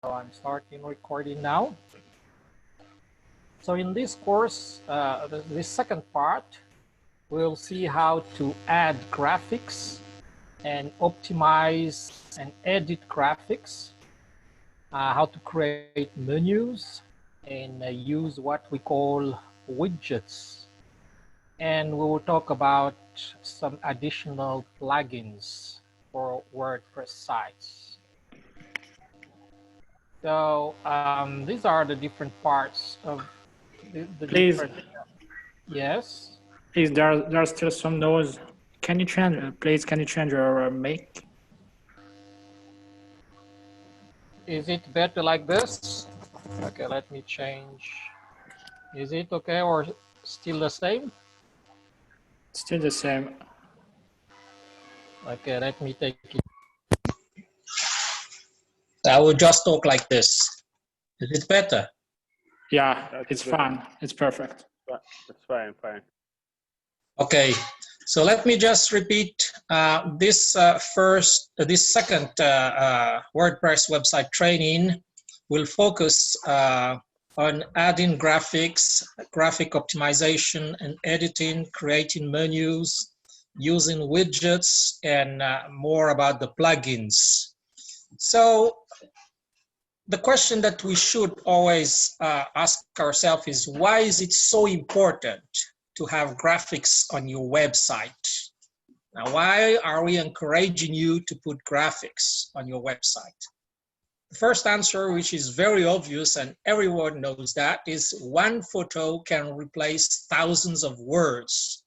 I'm starting recording now. So in this course, this second part, we'll see how to add graphics and optimize and edit graphics, how to create menus and use what we call widgets. And we will talk about some additional plugins for WordPress sites. So these are the different parts of the Please, different. Yes. please, there's still some noise. Can you change, please, can you change your mic? Is it better like this? Okay, let me change. Is it okay or still the same? Still the same. Okay, let me take it. I will just talk like this. Is it better? Yeah, That's it's good. fine. It's perfect. That's fine, fine. Okay, so let me just repeat this second WordPress website training will focus on adding graphics, graphic optimization and editing, creating menus, using widgets, and more about the plugins. So the question that we should always ask ourselves is, why is it so important to have graphics on your website? Now, why are we encouraging you to put graphics on your website? The first answer, which is very obvious and everyone knows that, is one photo can replace thousands of words.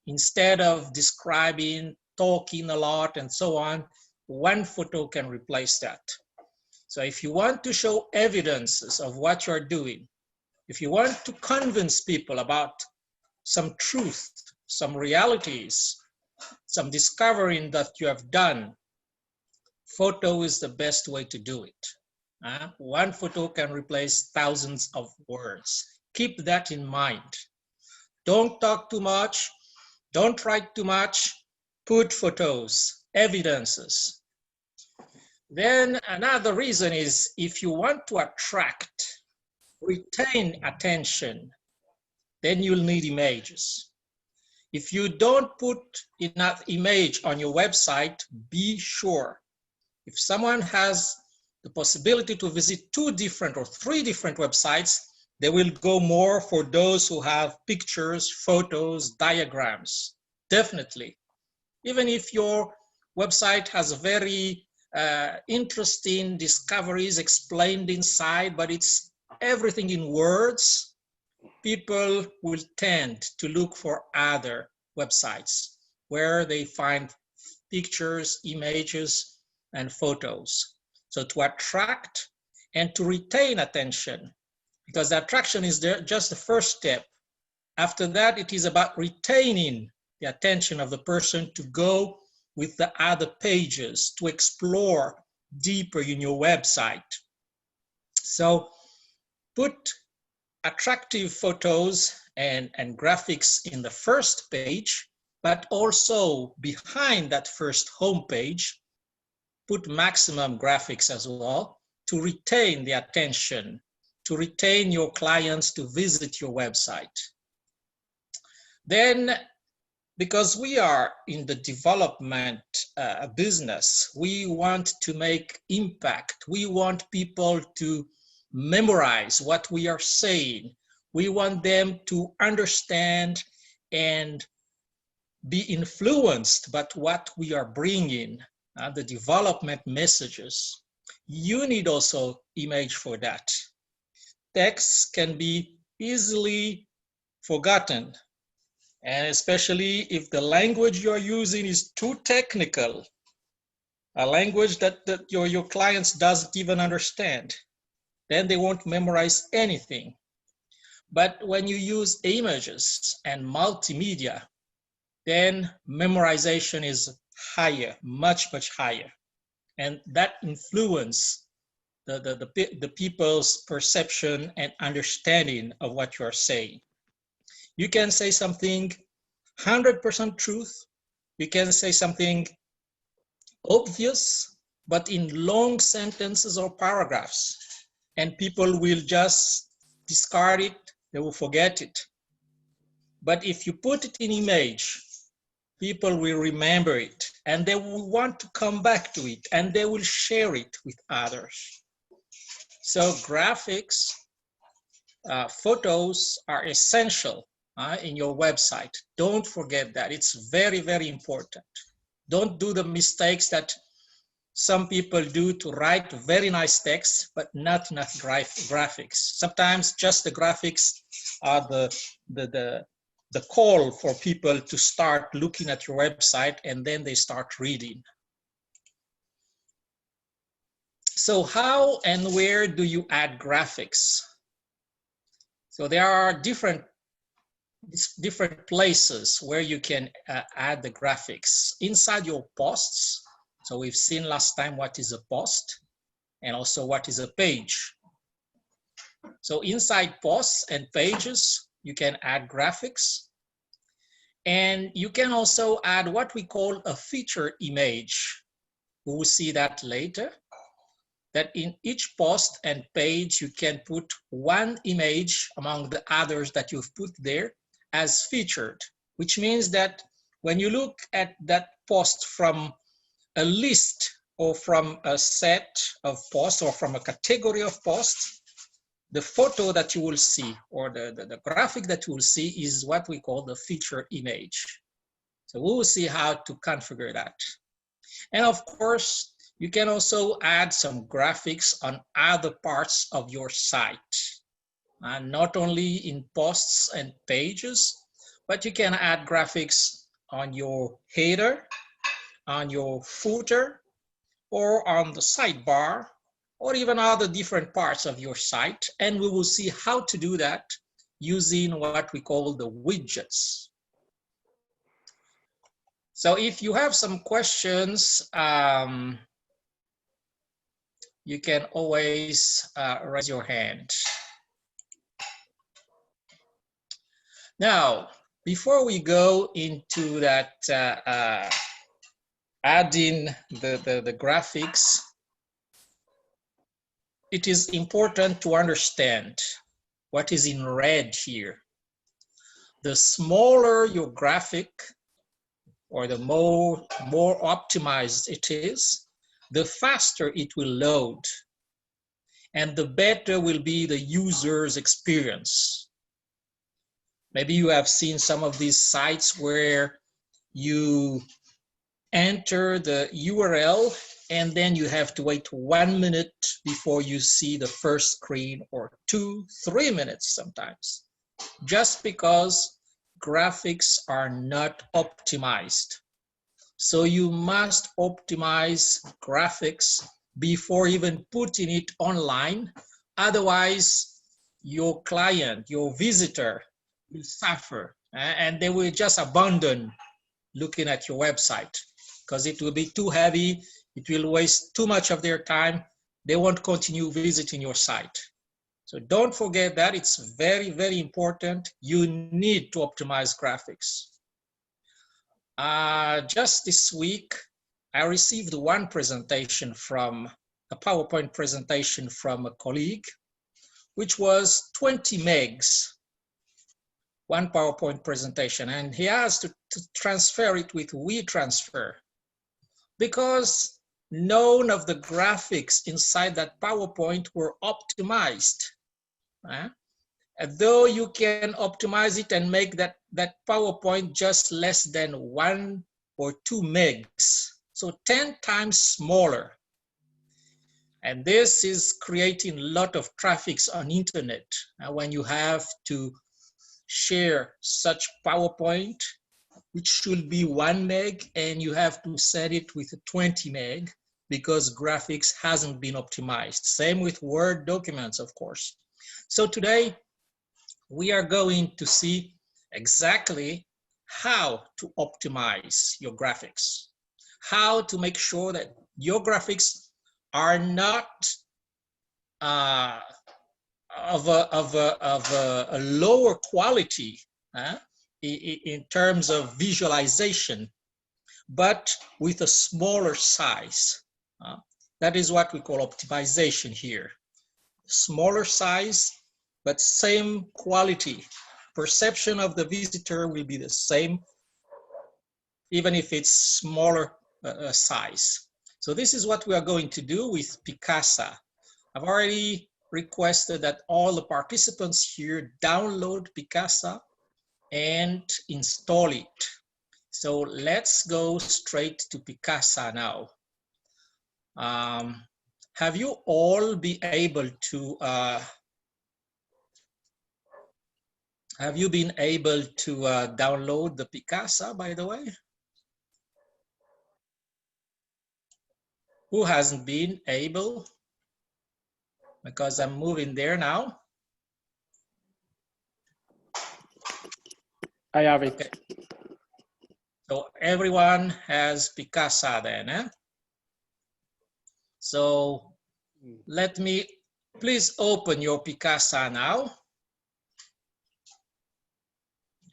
Instead of describing, talking a lot and so on, one photo can replace that. So if you want to show evidences of what you're doing, if you want to convince people about some truth, some realities, some discovering that you have done, photo is the best way to do it. One photo can replace thousands of words. Keep that in mind. Don't talk too much. Don't write too much. Put photos, evidences. Then another reason is, if you want to attract, retain attention, then you'll need images. If you don't put enough image on your website, be sure, if someone has the possibility to visit 2 different or 3 different websites, they will go more for those who have pictures, photos, diagrams. Definitely. Even if your website has a very interesting discoveries explained inside, but it's everything in words, people will tend to look for other websites where they find pictures, images, and photos. So to attract and to retain attention, because the attraction is just the first step. After that, it is about retaining the attention of the person to go with the other pages, to explore deeper in your website. So put attractive photos and graphics in the first page, but also behind that first home page, put maximum graphics as well to retain the attention, to retain your clients to visit your website. Then, because we are in the development business, we want to make impact. We want people to memorize what we are saying. We want them to understand and be influenced by what we are bringing, the development messages. You need also image for that. Text can be easily forgotten, and especially if the language you're using is too technical, a language that your clients doesn't even understand, then they won't memorize anything. But when you use images and multimedia, then memorization is higher, much higher. And that influence the people's perception and understanding of what you are saying. You can say something 100% truth. You can say something obvious, but in long sentences or paragraphs, and people will just discard it, they will forget it. But if you put it in image, people will remember it and they will want to come back to it and they will share it with others. So graphics, photos are essential in your website. Don't forget that. It's very, very important. Don't do the mistakes that some people do to write very nice text, but not enough graphics. Sometimes just the graphics are the call for people to start looking at your website, and then they start reading. So how and where do you add graphics? So there are different places where you can add the graphics. Inside your posts. So we've seen last time what is a post and also what is a page. So inside posts and pages, you can add graphics. And you can also add what we call a feature image. We will see that later. That in each post and page, you can put one image among the others that you've put there as featured, which means that when you look at that post from a list or from a set of posts or from a category of posts, the photo that you will see or the graphic that you will see is what we call the feature image. So we will see how to configure that. And of course, you can also add some graphics on other parts of your site. Not only in posts and pages, but you can add graphics on your header, on your footer, or on the sidebar, or even other different parts of your site. And we will see how to do that using what we call the widgets. So if you have some questions, you can always raise your hand. Now, before we go into that adding the graphics, it is important to understand what is in red here. The smaller your graphic or the more optimized it is, the faster it will load and the better will be the user's experience. Maybe you have seen some of these sites where you enter the URL and then you have to wait 1 minute before you see the first screen, or 2-3 minutes sometimes, just because graphics are not optimized. So you must optimize graphics before even putting it online. Otherwise, your client, your visitor will suffer and they will just abandon looking at your website because it will be too heavy. It will waste too much of their time. They won't continue visiting your site. So don't forget that. It's very, very important. You need to optimize graphics. Just this week, I received one presentation from a PowerPoint presentation from a colleague, which was 20 megs, one PowerPoint presentation, and he asked to transfer it with WeTransfer because none of the graphics inside that PowerPoint were optimized. Though you can optimize it and make that PowerPoint just less than 1 or 2 megs, so 10 times smaller. And this is creating a lot of traffic on internet when you have to share such PowerPoint, which should be 1 meg, and you have to set it with a 20 meg because graphics hasn't been optimized. Same with Word documents, of course. So today, we are going to see exactly how to optimize your graphics, how to make sure that your graphics are not of a lower quality in terms of visualization, but with a smaller size. That is what we call optimization here. Smaller size, but same quality. Perception of the visitor will be the same, even if it's smaller size. So this is what we are going to do with Picasa. I've already requested that all the participants here download Picasa and install it. So let's go straight to Picasa now. Have you all been able to download the Picasa, by the way? Who hasn't been able? Because I'm moving there now. I have it. Okay. So everyone has Picasa then, eh? So let me, please open your Picasa now.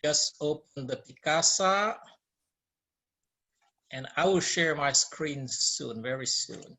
Just open the Picasa and I will share my screen soon, very soon.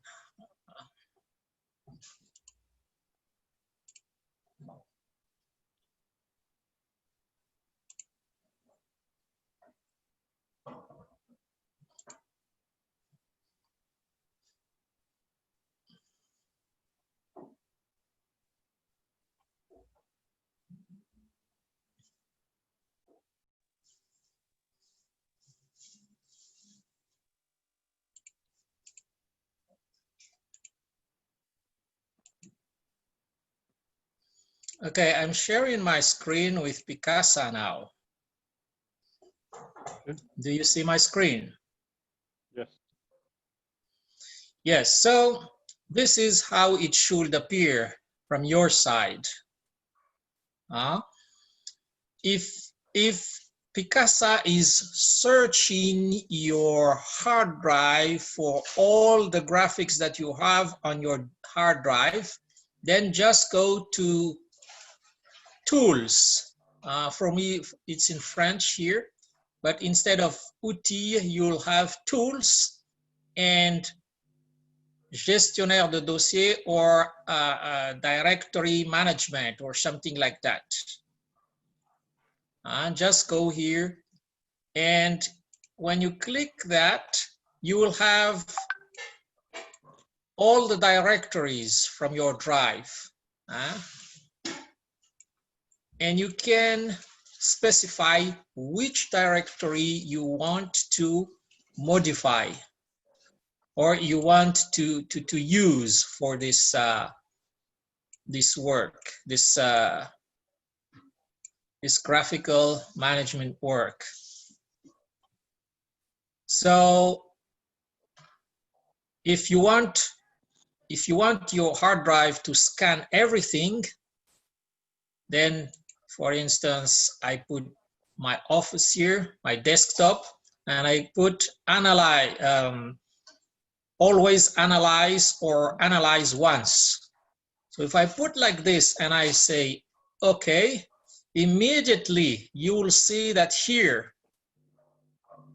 Okay, I'm sharing my screen with Picasa now. Do you see my screen? Yes. Yes, so this is how it should appear from your side. If Picasa is searching your hard drive for all the graphics that you have on your hard drive, then just go to Tools. For me, it's in French here, but instead of outils, you'll have Tools and Gestionnaire de dossier or directory management or something like that. Just go here, and when you click that, you will have all the directories from your drive. And you can specify which directory you want to modify or you want to use for this this work, this graphical management work. So if you want your hard drive to scan everything, then for instance, I put my office here, my desktop, and I put analyze, always analyze or analyze once. So if I put like this and I say, okay, immediately you will see that here,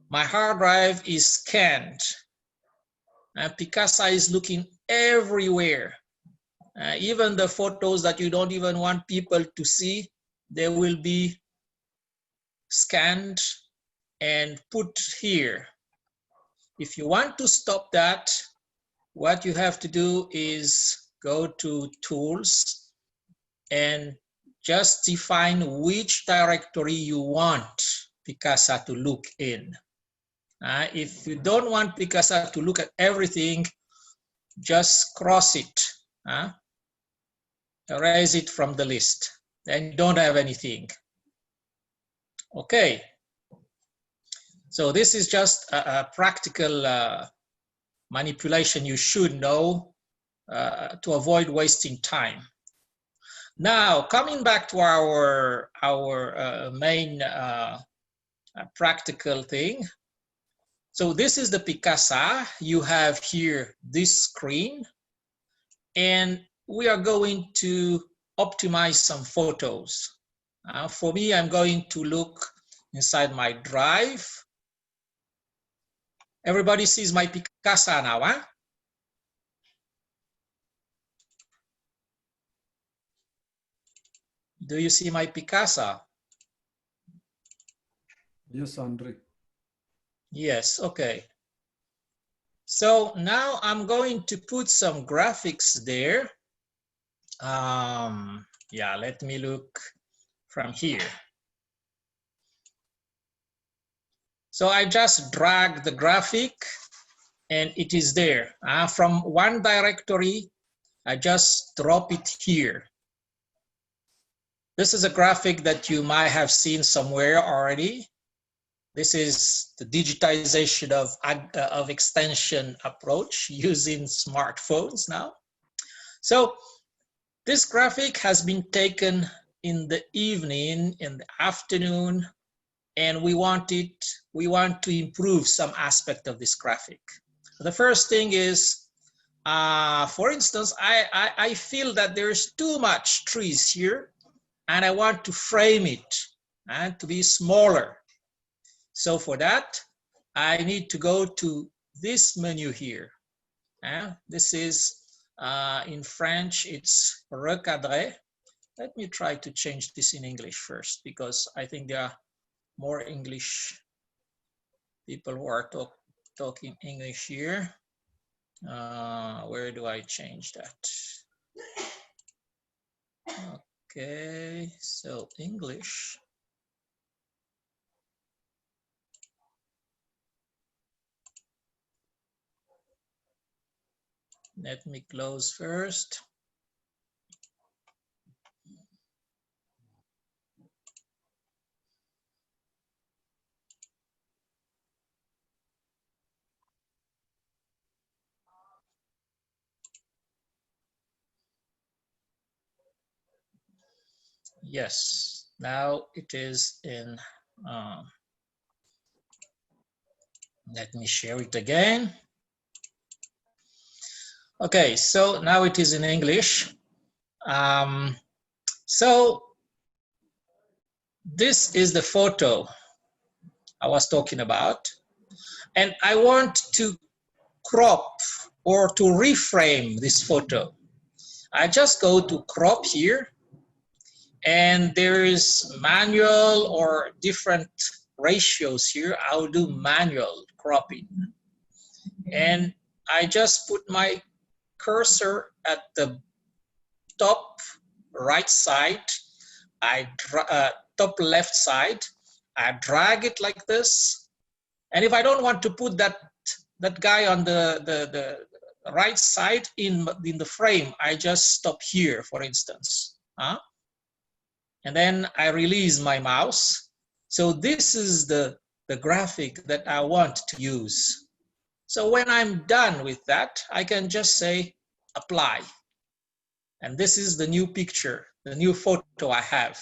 my hard drive is scanned and Picasa is looking everywhere. Even the photos that you don't even want people to see, they will be scanned and put here. If you want to stop that, what you have to do is go to Tools and just define which directory you want Picasa to look in. If you don't want Picasa to look at everything, just cross it. Erase it from the list. Then you don't have anything. Okay. So this is just a practical manipulation you should know to avoid wasting time. Now, coming back to our main practical thing. So this is the Picasa. You have here this screen, and we are going to optimize some photos. For me, I'm going to look inside my drive. Everybody sees my Picasa now, huh? Do you see my Picasa? Yes, Andre. Yes, okay. So now I'm going to put some graphics there. Yeah, let me look from here. So I just drag the graphic and it is there. From one directory, I just drop it here. This is a graphic that you might have seen somewhere already. This is the digitization of extension approach using smartphones now. So this graphic has been taken in the evening, in the afternoon, and we want to improve some aspect of this graphic. The first thing is, for instance, I feel that there's too much trees here, and I want to frame it and to be smaller. So for that, I need to go to this menu here. This is, in French, it's recadrer. Let me try to change this in English first, because I think there are more English people who are talking English here. Where do I change that? Okay, so English. Let me close first. Yes, now it is in, let me share it again. Okay, so now it is in English. So this is the photo I was talking about, and I want to crop or to reframe this photo. I just go to crop here, and there is manual or different ratios here. I'll do manual cropping, and I just put my cursor at the top right side, top left side. I drag it like this, and if I don't want to put that guy on the right side in the frame, I just stop here, for instance. And then I release my mouse. So this is the graphic that I want to use. So when I'm done with that, I can just say apply. And this is the new picture, the new photo I have.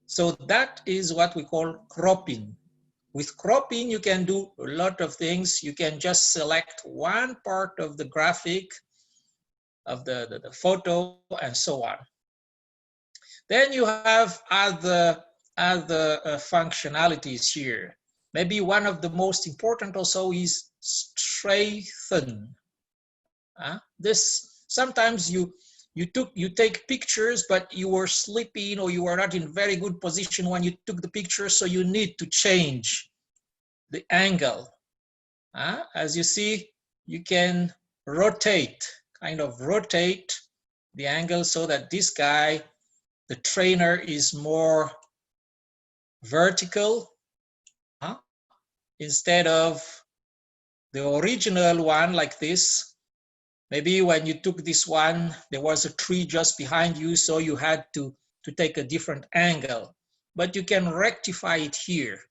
So that is what we call cropping. With cropping, you can do a lot of things. You can just select one part of the graphic, of the photo, and so on. Then you have other functionalities here. Maybe one of the most important also is straighten. This sometimes you take pictures, but you were sleeping or you were not in very good position when you took the picture, so you need to change the angle. As you see, you can rotate, kind of rotate the angle so that this guy, the trainer, is more vertical instead of the original one like this. Maybe when you took this one, there was a tree just behind you, so you had to take a different angle. But you can rectify it here,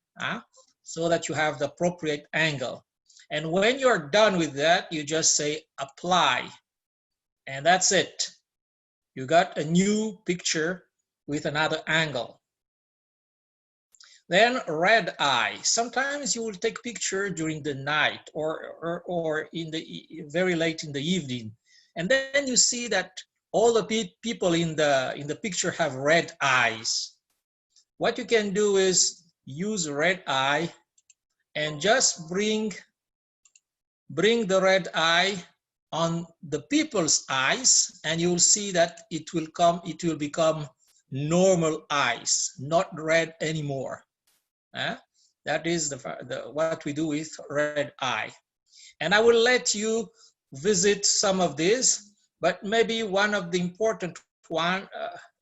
so that you have the appropriate angle. And when you're done with that, you just say apply. And that's it. You got a new picture with another angle. Then red eye. Sometimes you will take picture during the night or in the very late in the evening, and then you see that all the people in the picture have red eyes. What you can do is use red eye and just bring the red eye on the people's eyes, and you will see that it will become normal eyes, not red anymore. That is what we do with red eye. And I will let you visit some of these, but maybe one of the important one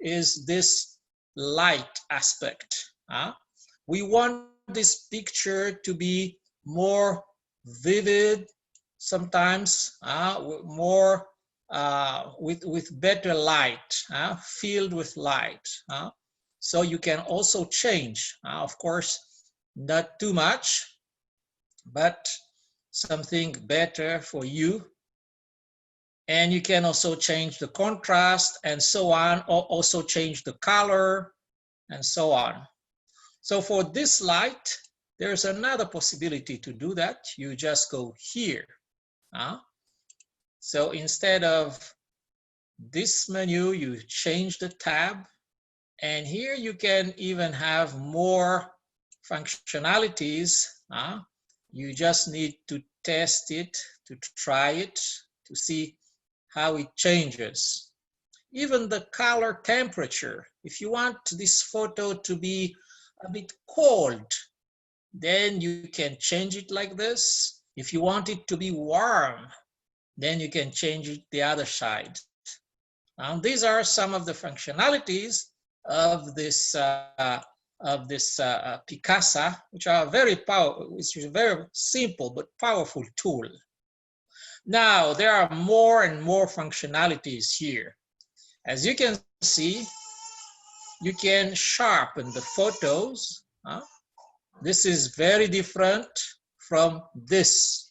is this light aspect. We want this picture to be more vivid, sometimes more with better light, filled with light. So you can also change, of course, not too much, but something better for you. And you can also change the contrast and so on, or also change the color and so on. So for this light, there's another possibility to do that. You just go here. So instead of this menu, you change the tab, and here you can even have more functionalities. You just need to test it, to try it, to see how it changes. Even the color temperature. If you want this photo to be a bit cold, then you can change it like this. If you want it to be warm, then you can change it the other side. Now, these are some of the functionalities of this Picasa, which are which is a very simple but powerful tool. Now, there are more and more functionalities here. As you can see, you can sharpen the photos. This is very different from this.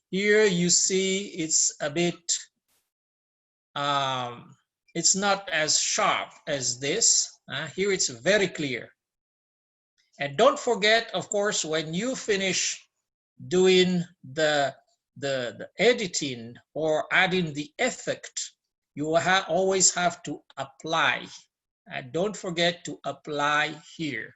Here you see it's a bit, it's not as sharp as this. Here it's very clear. And don't forget, of course, when you finish doing the editing or adding the effect, you will always have to apply. And don't forget to apply here.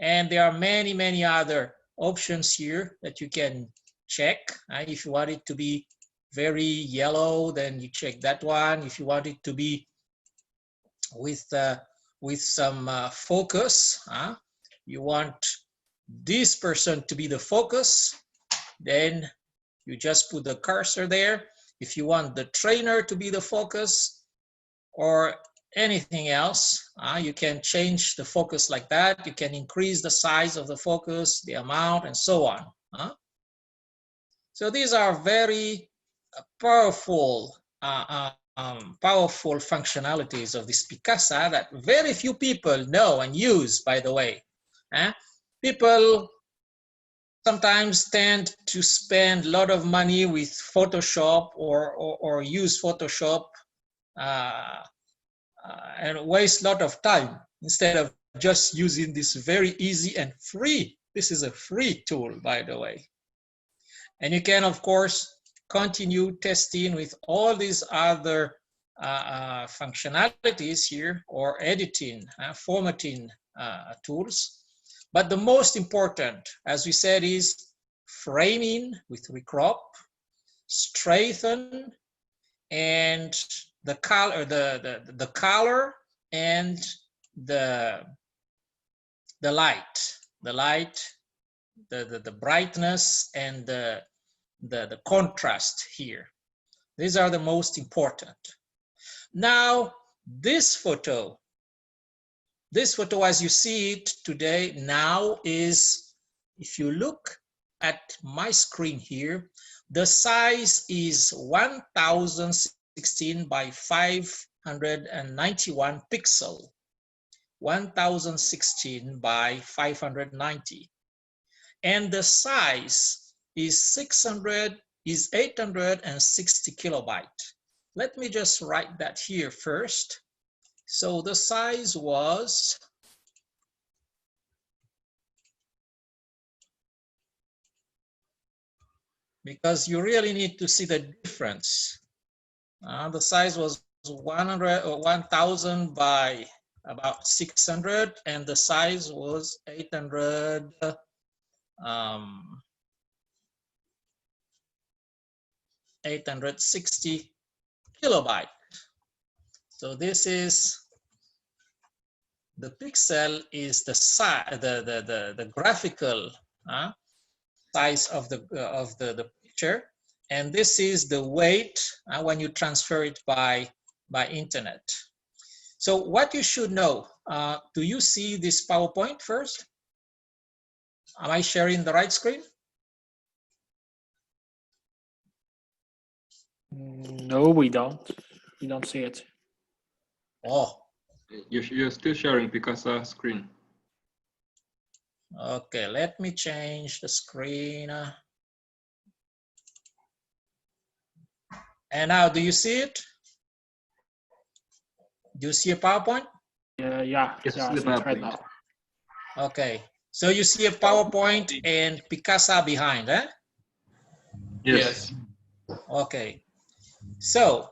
And there are many, many other options here that you can check. If you want it to be very yellow, then you check that one. If you want it to be with some focus, you want this person to be the focus, then you just put the cursor there. If you want the trainer to be the focus or anything else, you can change the focus like that. You can increase the size of the focus, the amount, and so on. So these are very powerful functionalities of this Picasa that very few people know and use, by the way. People sometimes tend to spend a lot of money with Photoshop or use Photoshop and waste a lot of time instead of just using this very easy and free. This is a free tool, by the way. And you can, of course, continue testing with all these other functionalities here, or editing, formatting tools. But the most important, as we said, is framing with recrop, straighten, and the color, the color and the light, the brightness and the contrast here. These are the most important. Now, this photo, as you see it today now, is, if you look at my screen here, the size is 1016 by 591 pixel. 1016 by 590. And the size is 860 kilobyte. Let me just write that here first. So the size was because you really need to see the difference. The size was 1000 by about 600, and the size was 860 kilobyte. So this is The pixel is the size, the graphical size of the picture, and this is the weight when you transfer it by internet. So what you should know, do you see this PowerPoint first? Am I sharing the right screen? No, we don't. We don't see it. Oh, You're still sharing Picasa screen. okay, let me change the screen. And now, do you see it? Do you see a PowerPoint? Yeah, Yes, yeah, I the see it right PowerPoint. now. Okay, so you see a PowerPoint and Picasa behind, eh? Yes. Okay, so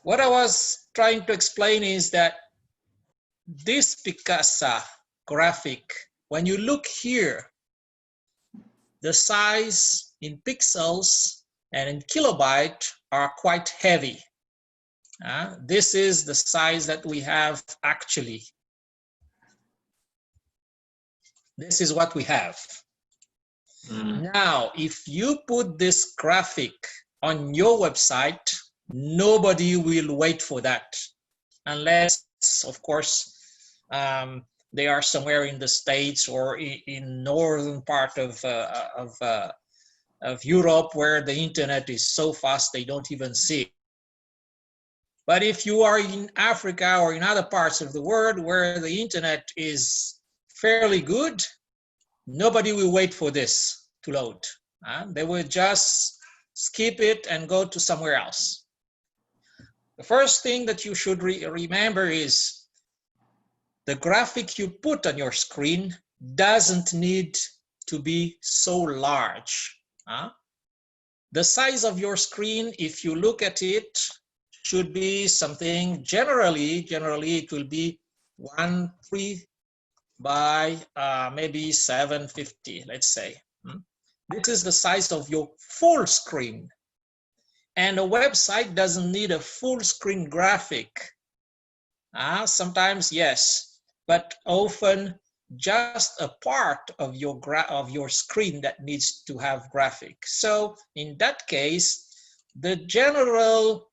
what I was trying to explain is that this Picasa graphic, when you look here, the size in pixels and in kilobyte are quite heavy. This is the size that we have actually. This is what we have. Now, if you put this graphic on your website, nobody will wait for that, unless, of course, they are somewhere in the States or in northern part of Europe, where the internet is so fast they don't even see it. But if you are in Africa or in other parts of the world where the internet is fairly good, nobody will wait for this to load. They will just skip it and go to somewhere else. The first thing that you should remember is the graphic you put on your screen doesn't need to be so large. The size of your screen, if you look at it, should be something generally it will be 1.3 by maybe 750, let's say. This is the size of your full screen. And a website doesn't need a full screen graphic. Sometimes yes, but often just a part of your screen that needs to have graphic. So in that case, the general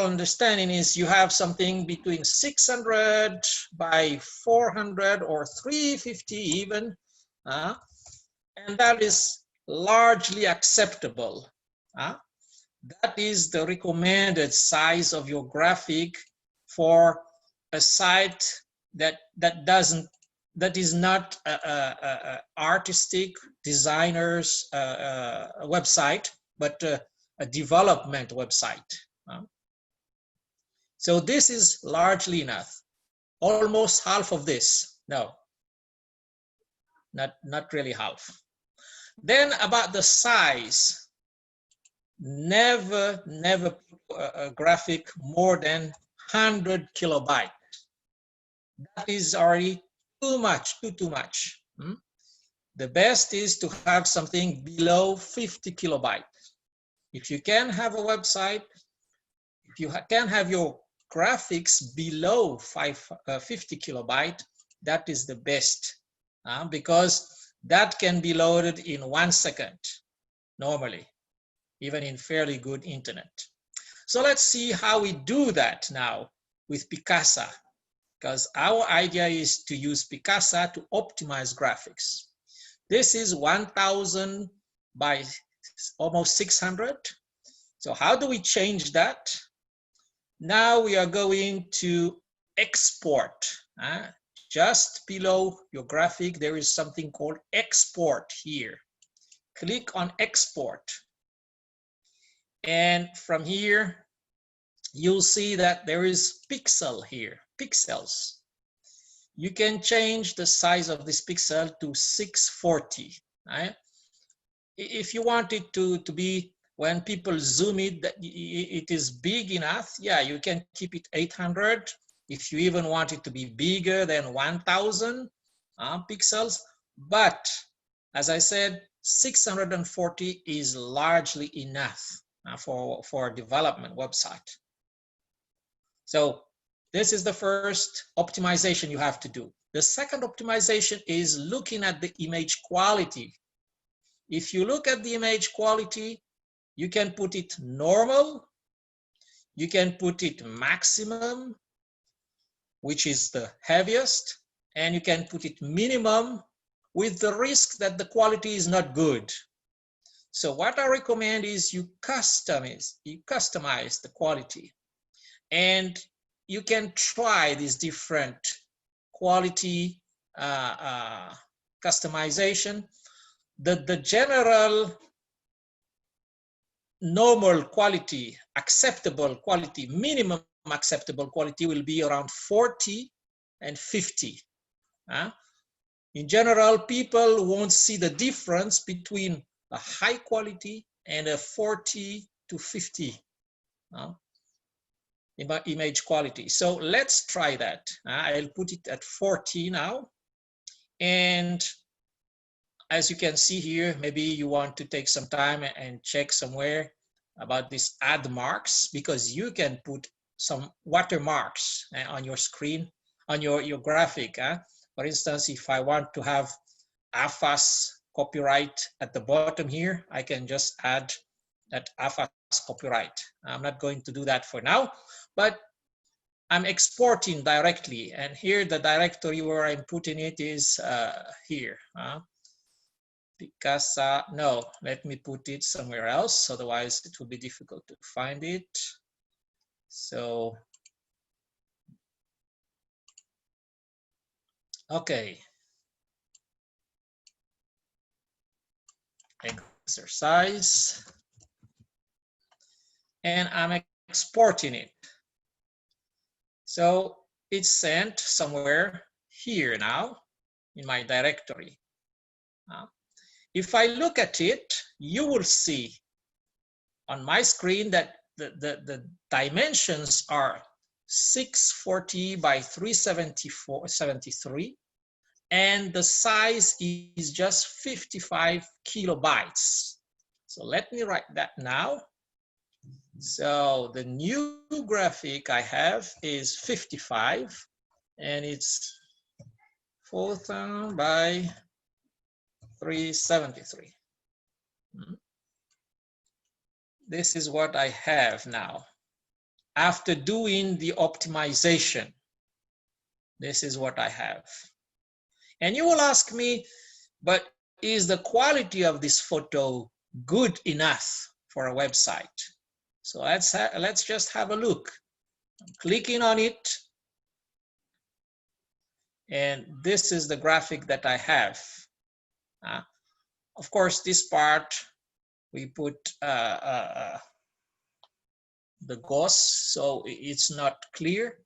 understanding is you have something between 600 by 400 or 350 even, and that is largely acceptable. That is the recommended size of your graphic for a site that is not a artistic designer's website, but a development website. So this is largely enough. Almost half of this. No, not really half. Then about the size, never put a graphic more than 100 kilobyte. That is already too much, too much. The best is to have something below 50 kilobyte. If you can have a website, if you can have your graphics below 50 kilobyte, that is the best, because that can be loaded in 1 second normally, even in fairly good internet. So let's see how we do that now with Picasa, because our idea is to use Picasa to optimize graphics. This is 1000 by almost 600. So how do we change that? Now we are going to export. Just below your graphic, there is something called export here. Click on export. And from here, you'll see that there is pixel here, pixels. You can change the size of this pixel to 640. Right? If you want it to be, when people zoom it, that it is big enough, yeah, you can keep it 800. If you even want it to be bigger than 1000 pixels. But as I said, 640 is largely enough for a development website. So This is the first optimization you have to do. The second optimization is looking at the image quality. If you look at the image quality, you can put it normal, you can put it maximum, which is the heaviest, and you can put it minimum with the risk that the quality is not good. So what I recommend is you customize the quality, and you can try these different quality customization. The general normal quality, acceptable quality, minimum acceptable quality will be around 40 and 50. In general, people won't see the difference between a high quality and a 40 to 50 image quality. So let's try that. I'll put it at 40 now. And as you can see here, maybe you want to take some time and check somewhere about this add marks, because you can put some watermarks on your screen, on your graphic. For instance, if I want to have AFAS copyright at the bottom here, I can just add that AFAS copyright. I'm not going to do that for now, but I'm exporting directly, and here the directory where I'm putting it is here. Because no, let me put it somewhere else, otherwise it will be difficult to find it. So okay, exercise, and I'm exporting it. So it's sent somewhere here now in my directory. If I look at it, you will see on my screen that the dimensions are 640 by 373, and the size is just 55 kilobytes. So let me write that now. So the new graphic I have is 55, and it's 4,000 by 373. This is what I have now. After doing the optimization, this is what I have. And you will ask me, but is the quality of this photo good enough for a website? So let's just have a look. I'm clicking on it, and this is the graphic that I have. Of course, this part we put the ghost, so it's not clear,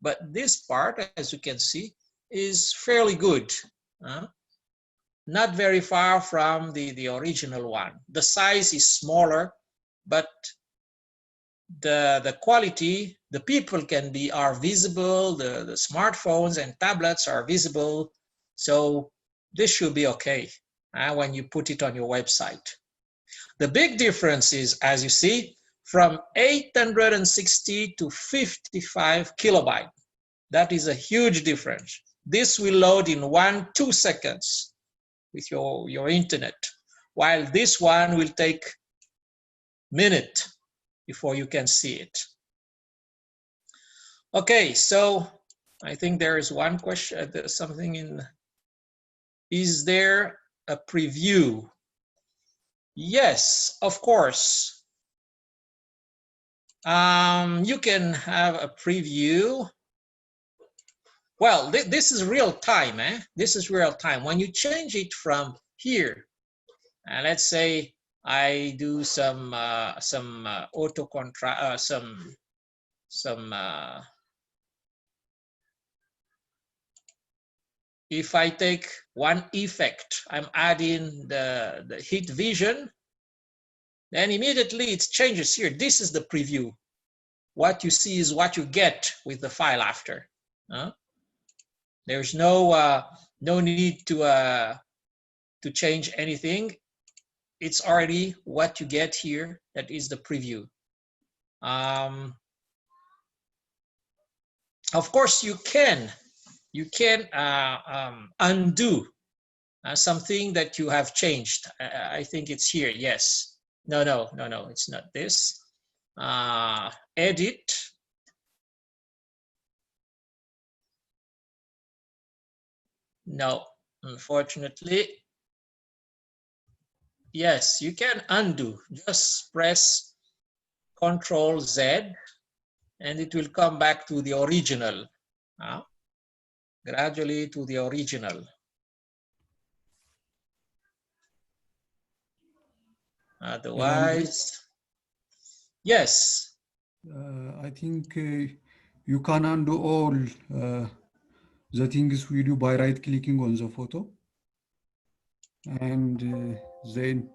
but this part, as you can see, is fairly good. Not very far from the original one. The size is smaller, but the quality, the people are visible, the smartphones and tablets are visible, so this should be okay when you put it on your website. The big difference is, as you see, from 860 to 55 kilobyte. That is a huge difference. This will load in 1-2 seconds with your internet, while this one will take a minute before you can see it. Okay, so I think there is one question, there's something in, is there a preview? Yes, of course. You can have a preview. Well, this is real time, This is real time. When you change it from here, and let's say I do some auto contrast, if I take one effect, I'm adding the heat vision, then immediately it changes here. This is the preview. What you see is what you get with the file after. There's no need to change anything. It's already what you get here. That is the preview. of course, you can undo something that you have changed. I think it's here. Yes. No, it's not this. Edit. No, unfortunately. Yes, you can undo. Just press Control Z and it will come back to the original. Gradually to the original. Otherwise, yes. I think you can undo all the things we do by right clicking on the photo and then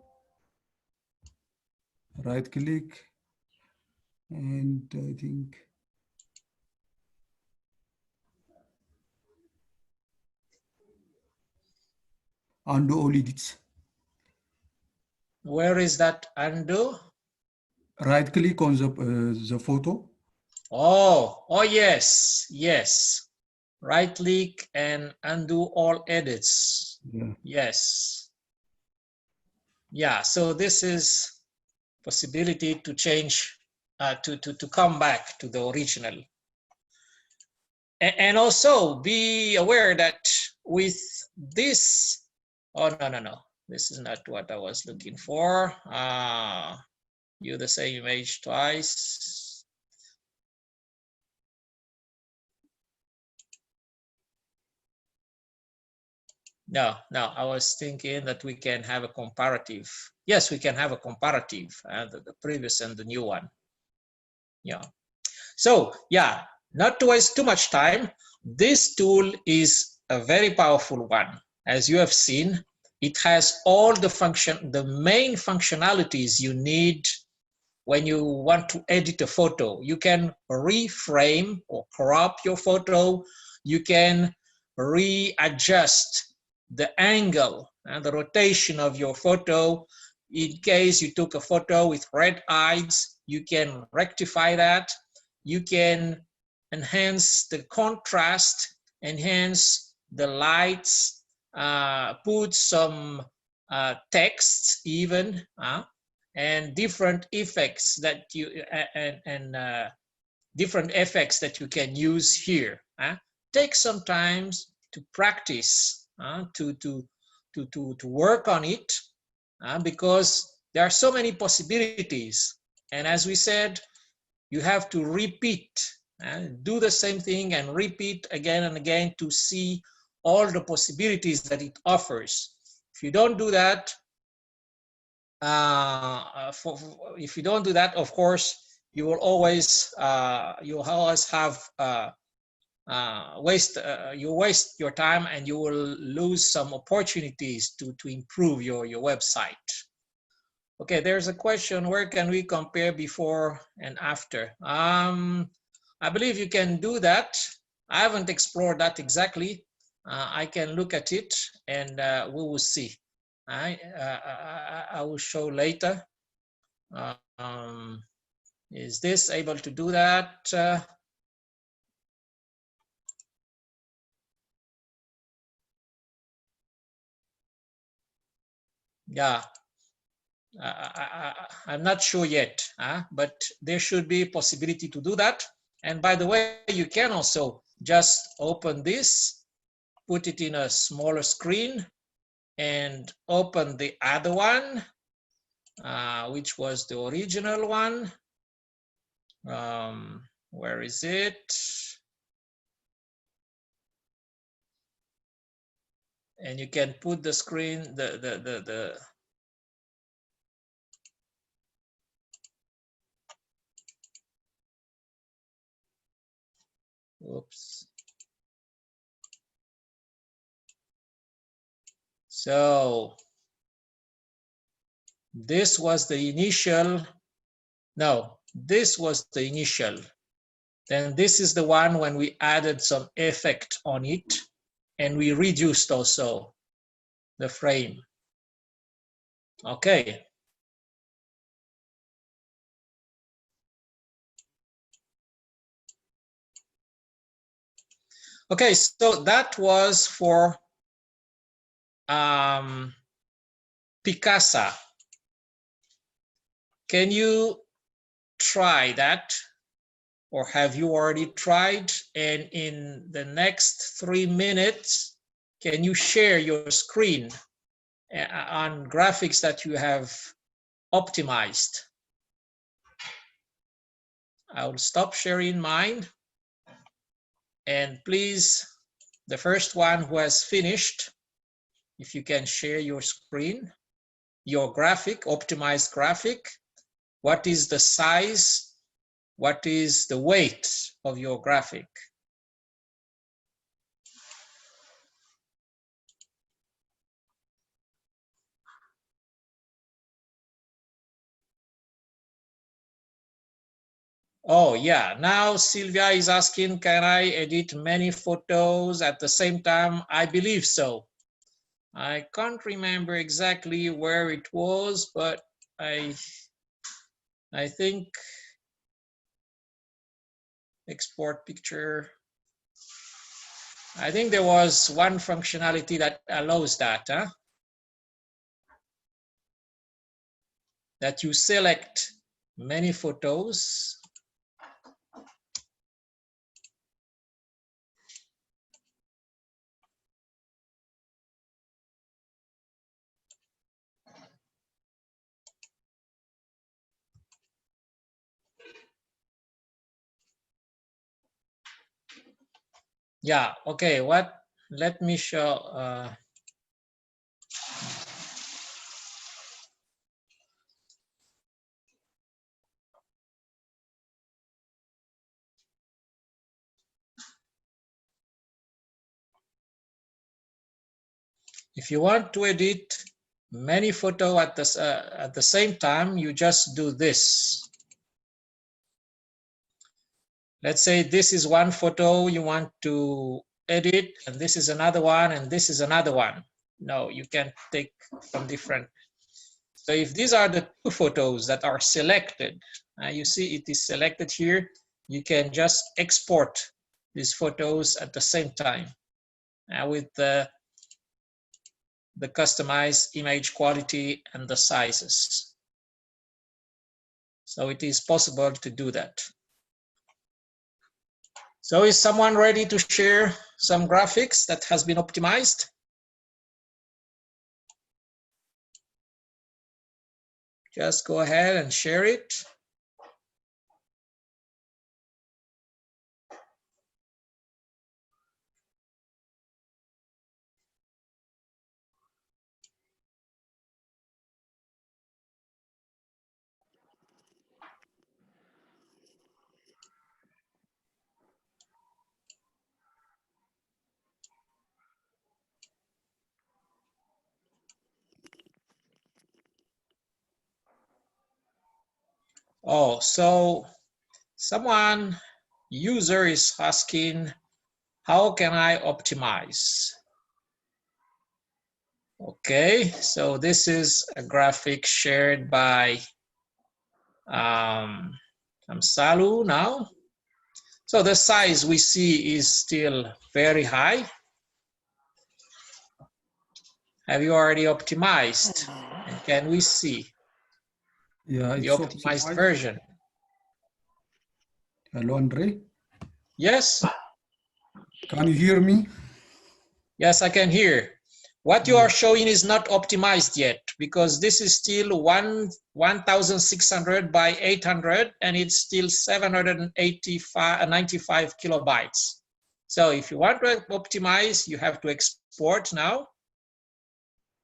right click, and I think undo all edits. Where is that undo? Right click on the photo. Oh yes. Right click and undo all edits. Yeah. Yes. Yeah, so this is possibility to change, to come back to the original. And also be aware that with this, oh, no, this is not what I was looking for. View the same image twice. No, I was thinking that we can have a comparative. Yes, we can have a comparative, the previous and the new one. Yeah. So yeah, not to waste too much time, this tool is a very powerful one. As you have seen, it has all the main functionalities you need when you want to edit a photo. You can reframe or crop your photo. You can readjust the angle and the rotation of your photo. In case you took a photo with red eyes, you can rectify that. You can enhance the contrast, enhance the lights, put some text even, and different effects that you different effects that you can use here. Take some time to practice, to work on it, because there are so many possibilities. And as we said, you have to repeat, do the same thing and repeat again and again to see all the possibilities that it offers. If you don't do that, if you don't do that, of course, you will always have you waste your time and you will lose some opportunities to improve your website. Okay, there's a question, where can we compare before and after? I believe you can do that. I haven't explored that exactly. I can look at it and we will see. I will show later. Is this able to do that? Yeah, I'm not sure yet, but there should be possibility to do that. And by the way, you can also just open this, put it in a smaller screen, and open the other one, which was the original one. Where is it? And you can put the screen, oops. So this was the initial, no, this was the initial. Then this is the one when we added some effect on it and we reduced also the frame. Okay. Okay, so that was for Picasa. Can you try that? Or have you already tried? And in the next 3 minutes, can you share your screen on graphics that you have optimized? I will stop sharing mine. And please, the first one who has finished, if you can share your screen, your graphic, optimized graphic, what is the size? What is the weight of your graphic? Oh yeah, now Sylvia is asking, can I edit many photos at the same time? I believe so. I can't remember exactly where it was, but I think export picture. I think there was one functionality that allows that, huh? That you select many photos. Yeah, okay, let me show. If you want to edit many photos at the same time, you just do this. Let's say this is one photo you want to edit, and this is another one, and this is another one. No, you can take from different. So if these are the two photos that are selected, you see it is selected here, you can just export these photos at the same time with the customized image quality and the sizes. So it is possible to do that. So is someone ready to share some graphics that has been optimized? Just go ahead and share it. Oh, so someone, user is asking, how can I optimize? Okay, so this is a graphic shared by Amsalu now. So the size we see is still very high. Have you already optimized? And can we see Yeah, the it's optimized optimized. version? Hello, Andre. Yes? Can you hear me? Yes, I can hear. What you are showing is not optimized yet because this is still 1,600 by 800 and it's still 95 kilobytes. So if you want to optimize, you have to export now.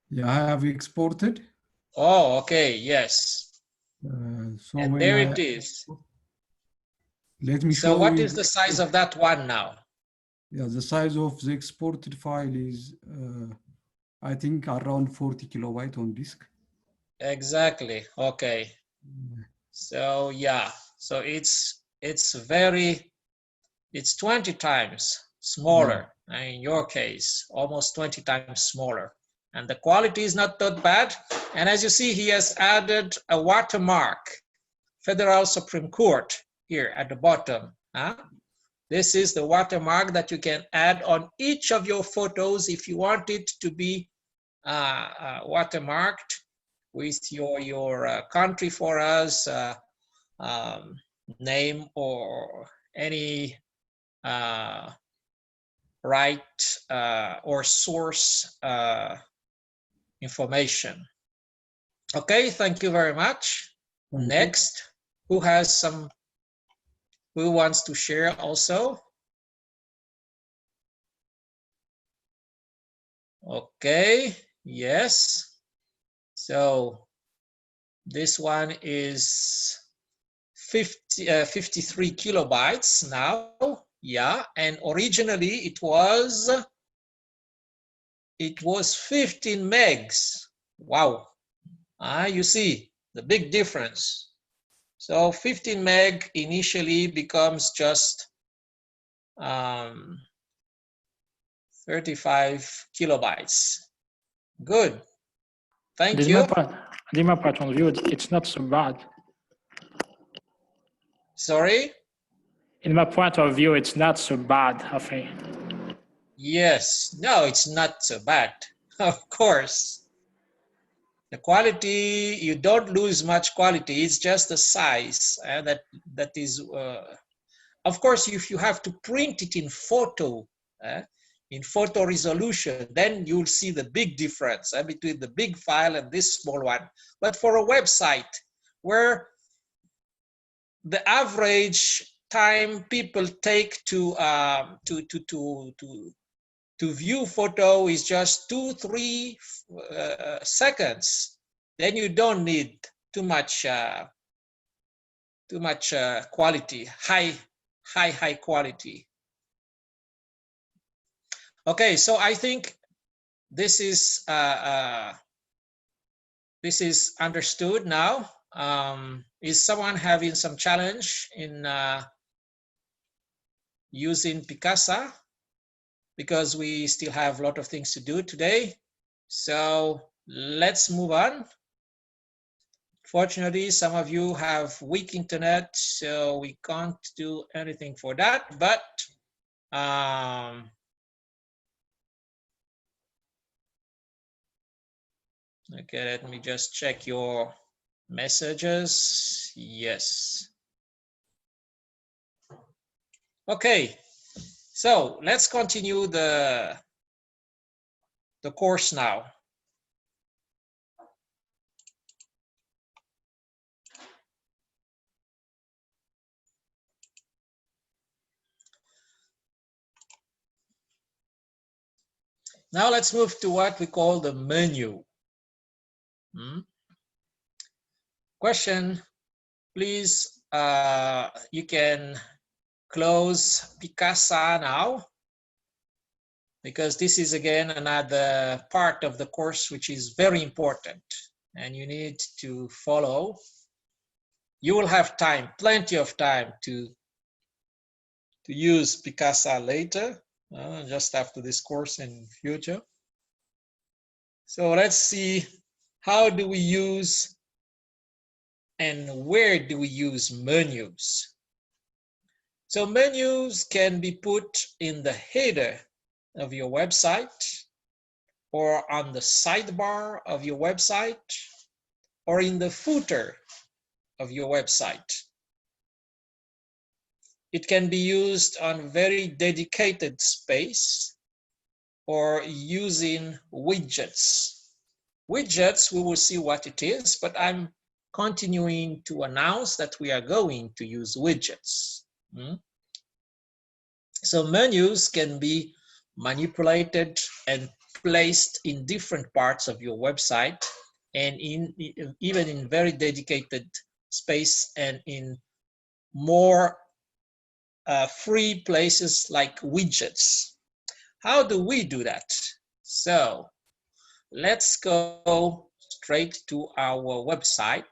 Yeah, I have exported. Oh, okay, yes. So And when there it is. Let me So show what you. is the size of that one now? Yeah, the size of the exported file is, I think, around 40 kilobyte on disk. Exactly. Okay. So yeah. So it's 20 times smaller. In your case, almost 20 times smaller. And the quality is not that bad. And as you see, he has added a watermark, Federal Supreme Court, here at the bottom. Huh? This is the watermark that you can add on each of your photos if you want it to be watermarked with your country for us, name, or any right or source information. Okay, thank you very much. Next, who wants to share also? Okay, yes. So this one is 53 kilobytes now. Yeah, and originally it was 15 megs. Wow. You see the big difference. So 15 meg initially becomes just 35 kilobytes. Good. Thank you. In my point of view, it's not so bad. Sorry? In my point of view, it's not so bad, I think. Yes. No, it's not so bad. Of course. The quality, you don't lose much quality. It's just the size that is. Of course, if you have to print it in photo resolution, then you'll see the big difference between the big file and this small one. But for a website where the average time people take to view photo is just 2-3 seconds, then you don't need too much quality, high quality. Okay, so I think this is understood now. Is someone having some challenge in using Picasa? Because we still have a lot of things to do today. So let's move on. Fortunately, some of you have weak internet, so we can't do anything for that, but okay, let me just check your messages. Yes. Okay, so let's continue the course now. Now let's move to what we call the menu. Question, please, you can close Picasa now, because this is again another part of the course which is very important and you need to follow. You will have time, plenty of time to use Picasa later, just after this course in future. So let's see, how do we use and where do we use menus? So menus can be put in the header of your website, or on the sidebar of your website, or in the footer of your website. It can be used on very dedicated space or using widgets. Widgets, we will see what it is, but I'm continuing to announce that we are going to use widgets. So menus can be manipulated and placed in different parts of your website, and even in very dedicated space and in more free places like widgets. How do we do that? So let's go straight to our website,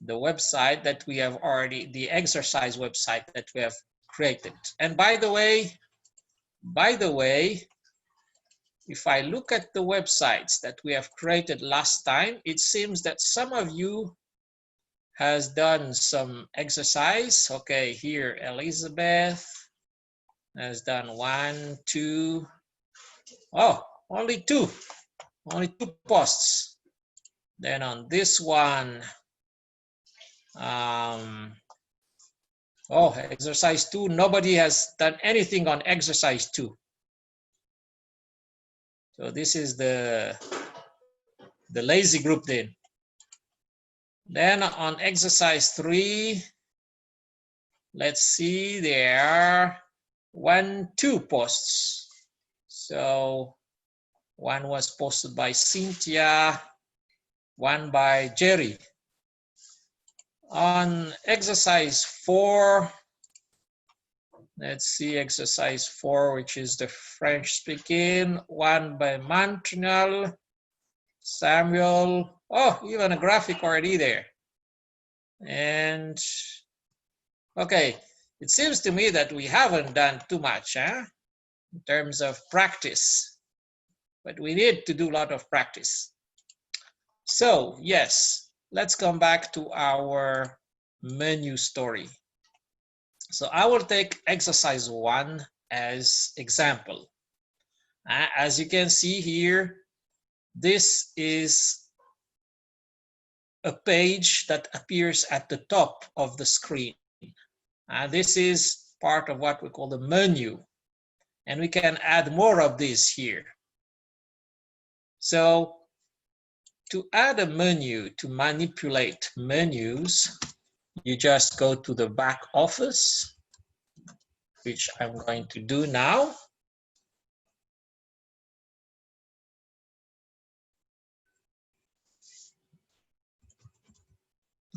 the website that we have already, the exercise website that we have created. And by the way, if I look at the websites that we have created last time, it seems that some of you has done some exercise. Okay, here, Elizabeth, has done 1, 2. Oh, only two posts. Then on this one, oh, exercise 2, nobody has done anything on exercise 2. So this is the lazy group then. Then on exercise 3, let's see, there are 1, 2 posts. So one was posted by Cynthia, one by Jerry. On exercise 4, let's see, exercise 4, which is the French speaking, one by Montreal, Samuel. Oh, even a graphic already there. And okay, it seems to me that we haven't done too much in terms of practice, but we need to do a lot of practice. So yes, let's come back to our menu story. So I will take exercise 1 as example. As you can see here, this is a page that appears at the top of the screen. This is part of what we call the menu, and we can add more of this here. So to add a menu, to manipulate menus, you just go to the back office, which I'm going to do now.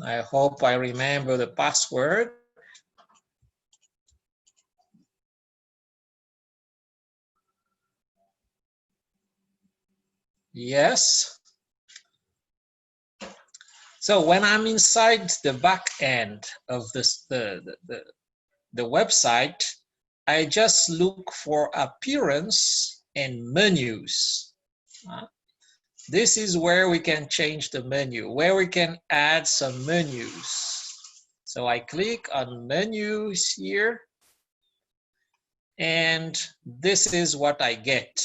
I hope I remember the password. Yes. So when I'm inside the back end of this, the website, I just look for appearance and menus. This is where we can change the menu, where we can add some menus. So I click on menus here, and this is what I get.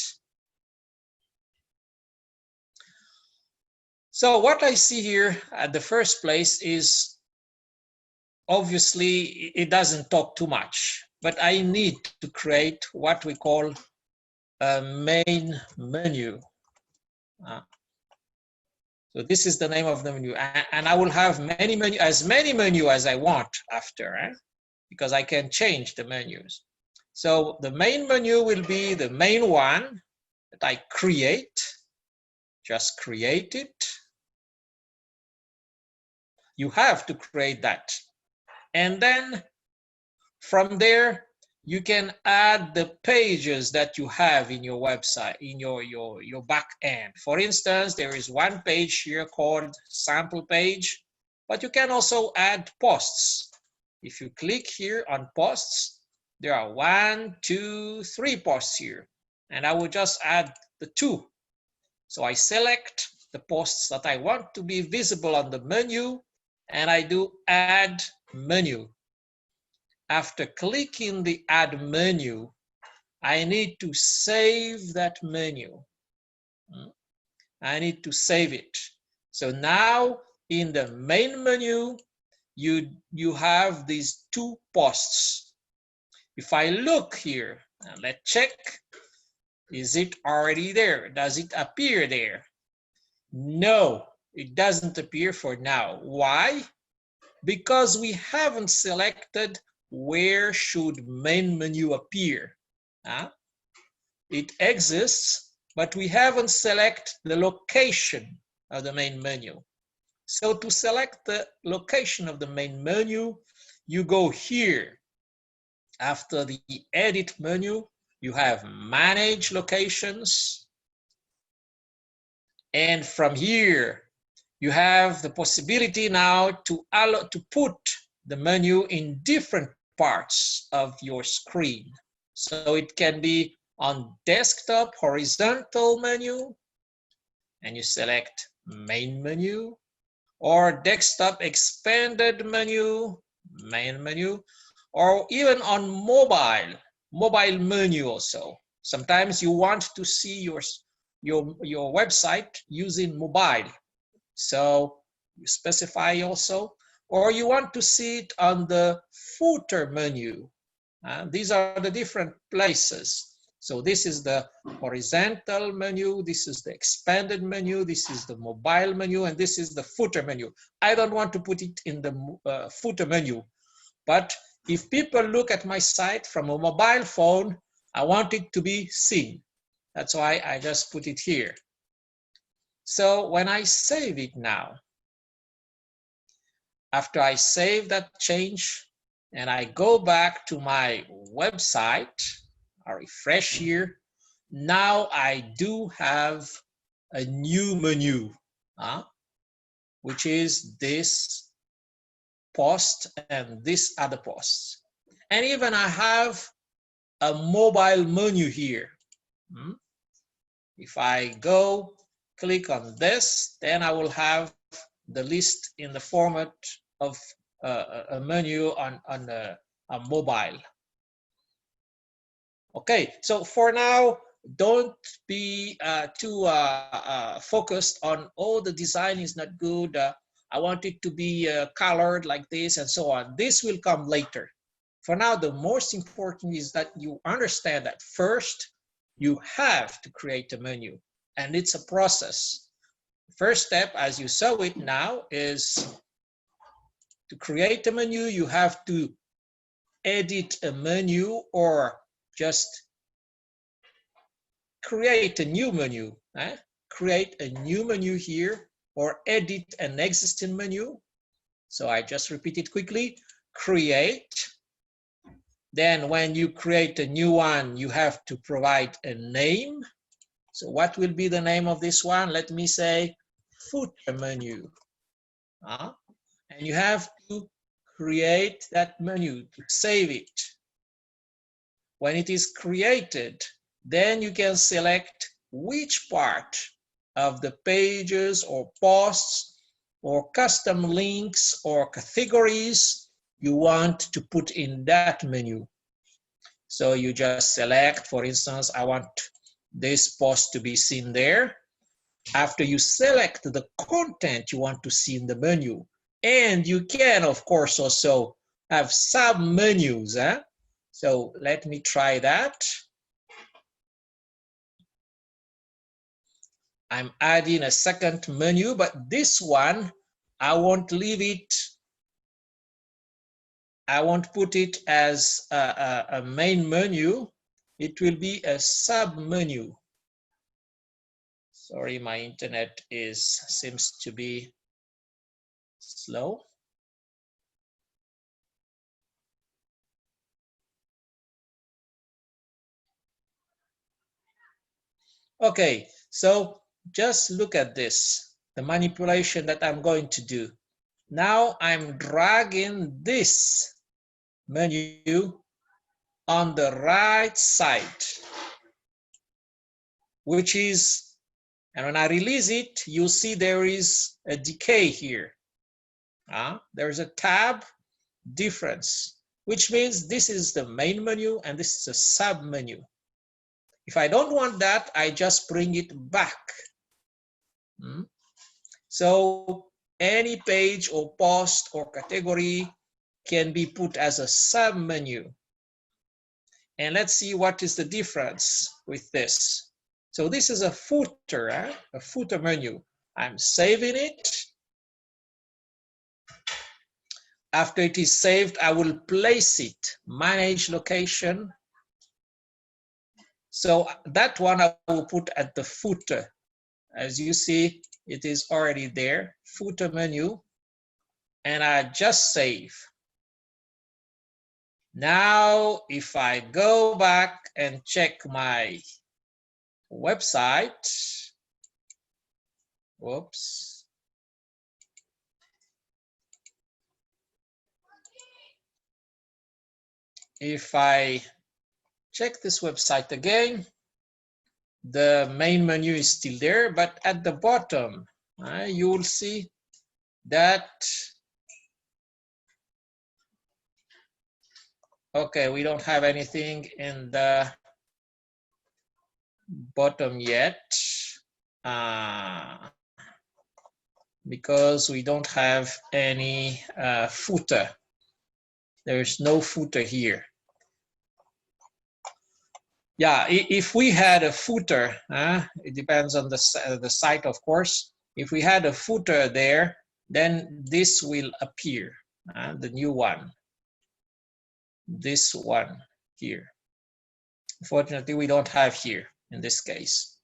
So what I see here at the first place is, obviously, it doesn't talk too much, but I need to create what we call a main menu. So this is the name of the menu, and I will have as many menu as I want after, because I can change the menus. So the main menu will be the main one that I create, just create it. You have to create that. And then from there, you can add the pages that you have in your website, in your back end. For instance, there is one page here called sample page, but you can also add posts. If you click here on posts, there are 1, 2, 3 posts here, and I will just add the 2. So I select the posts that I want to be visible on the menu, and I do add menu. After clicking the add menu, I need to save that menu. I need to save it. So now in the main menu, you have these 2 posts. If I look here, and let's check, is it already there? Does it appear there? No, it doesn't appear for now. Why? Because we haven't selected where should main menu appear. It exists, but we haven't selected the location of the main menu. So to select the location of the main menu, you go here. After the edit menu, you have manage locations. And from here, you have the possibility now to put the menu in different parts of your screen. So it can be on desktop horizontal menu, and you select main menu, or desktop expanded menu, main menu, or even on mobile menu also. Sometimes you want to see your website using mobile. So you specify also, or you want to see it on the footer menu. These are the different places. So this is the horizontal menu, this is the expanded menu, this is the mobile menu, and this is the footer menu. I don't want to put it in the footer menu, but if people look at my site from a mobile phone, I want it to be seen. That's why I just put it here. So when I save it now, after I save that change and I go back to my website, I refresh here, now I do have a new menu, which is this post and this other post. And even I have a mobile menu here. If I go click on this, then I will have the list in the format of a menu on a mobile. Okay, so for now, don't be too focused on, oh, the design is not good, I want it to be colored like this and so on. This will come later. For now, the most important is that you understand that first, you have to create a menu, and it's a process. First step, as you saw it now, is to create a menu. You have to edit a menu or just create a new menu. Create a new menu here or edit an existing menu. So I just repeat it quickly. Create. Then when you create a new one, you have to provide a name. So what will be the name of this one? Let me say footer menu. And you have to create that menu, to save it. When it is created, then you can select which part of the pages or posts or custom links or categories you want to put in that menu. So you just select, for instance, I want this post to be seen there. After you select the content you want to see in the menu, and you can, of course, also have sub-menus. So let me try that. I'm adding a second menu, but this one, I won't leave it. I won't put it as a main menu. It will be a sub-menu. Sorry, my internet seems to be slow. Okay, so just look at this, the manipulation that I'm going to do. Now I'm dragging this menu on the right side, which is, and when I release it, you see there is a decay here. There's a tab difference, which means this is the main menu and this is a sub menu. If I don't want that, I just bring it back. So any page or post or category can be put as a sub menu. And let's see what is the difference with this. So this is a footer, a footer menu. I'm saving it. After it is saved, I will place it, manage location. So that one I will put at the footer. As you see, it is already there, footer menu, and I just save. Now, if I go back and check my website, whoops. If I check this website again, the main menu is still there, but at the bottom, you will see that, Okay, we don't have anything in the bottom yet because we don't have any footer. There's no footer here. Yeah, if we had a footer, it depends on the site, of course. If we had a footer there, then this will appear, the new one. This one here. Unfortunately, we don't have here in this case.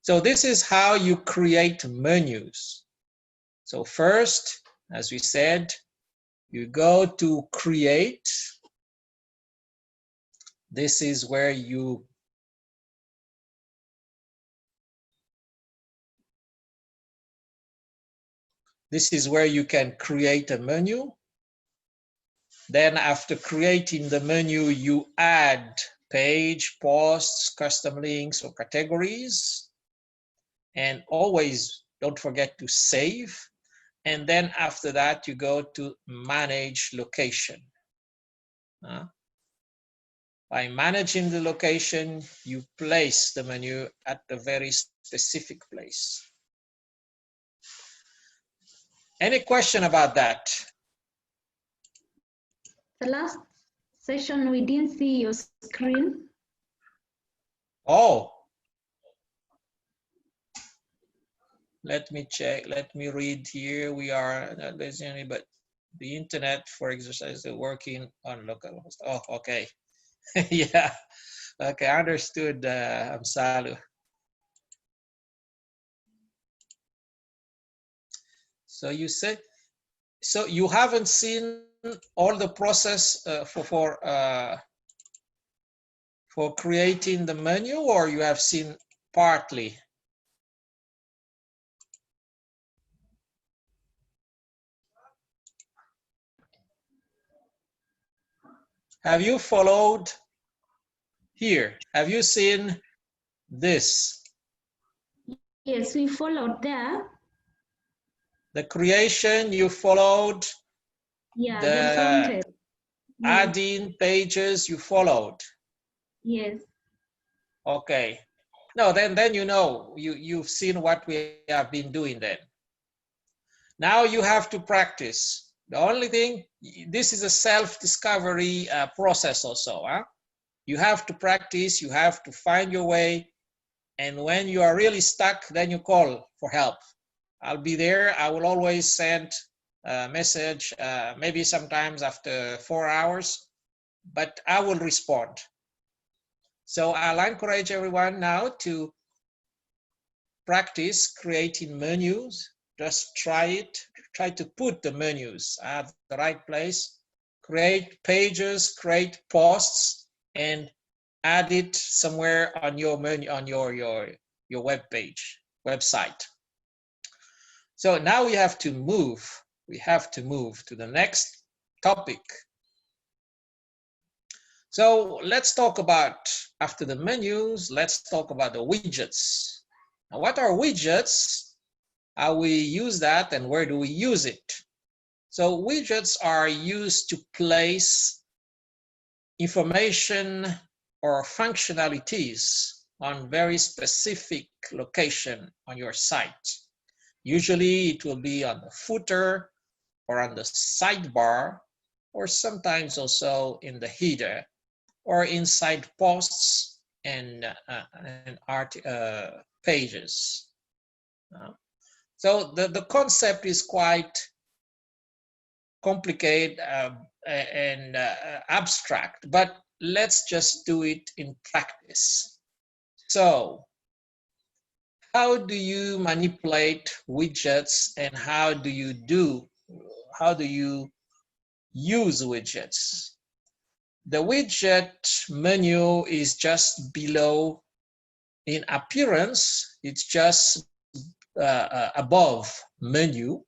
So this is how you create menus. So first, as we said, you go to create. This is where you can create a menu. Then after creating the menu, you add page, posts, custom links, or categories. And always don't forget to save. And then after that, you go to manage location. By managing the location, you place the menu at a very specific place. Any question about that? The last session, we didn't see your screen. Oh. Let me check. Let me read here. We are not busy, but the internet for exercise is working on local host. Oh, okay. Yeah. Okay, understood, Amsalu. So you said, so you haven't seen all the process for creating the menu, or you have seen partly? Have you followed here? Have you seen this? Yes, we followed there. The creation, you followed. Yeah, the front end. Adding pages, you followed. Yes. Okay. No, then you know, you've seen what we have been doing then. Now you have to practice. The only thing, this is a self-discovery process also. You have to practice, you have to find your way, and when you are really stuck, then you call for help. I'll be there. I will always send a message, maybe sometimes after 4 hours, but I will respond. So I'll encourage everyone now to practice creating menus. Just try it. Try to put the menus at the right place. Create pages, create posts, and add it somewhere on your menu, on your web page, website. So now we have to move. We have to move to the next topic. So let's talk about, after the menus, let's talk about the widgets. Now, what are widgets? How we use that and where do we use it? So widgets are used to place information or functionalities on very specific location on your site. Usually it will be on the footer or on the sidebar, or sometimes also in the header or inside posts and art pages. So the concept is quite complicated and abstract, but let's just do it in practice. So how do you manipulate widgets, and how do you use widgets? The widget menu is just below in appearance. It's just above menu.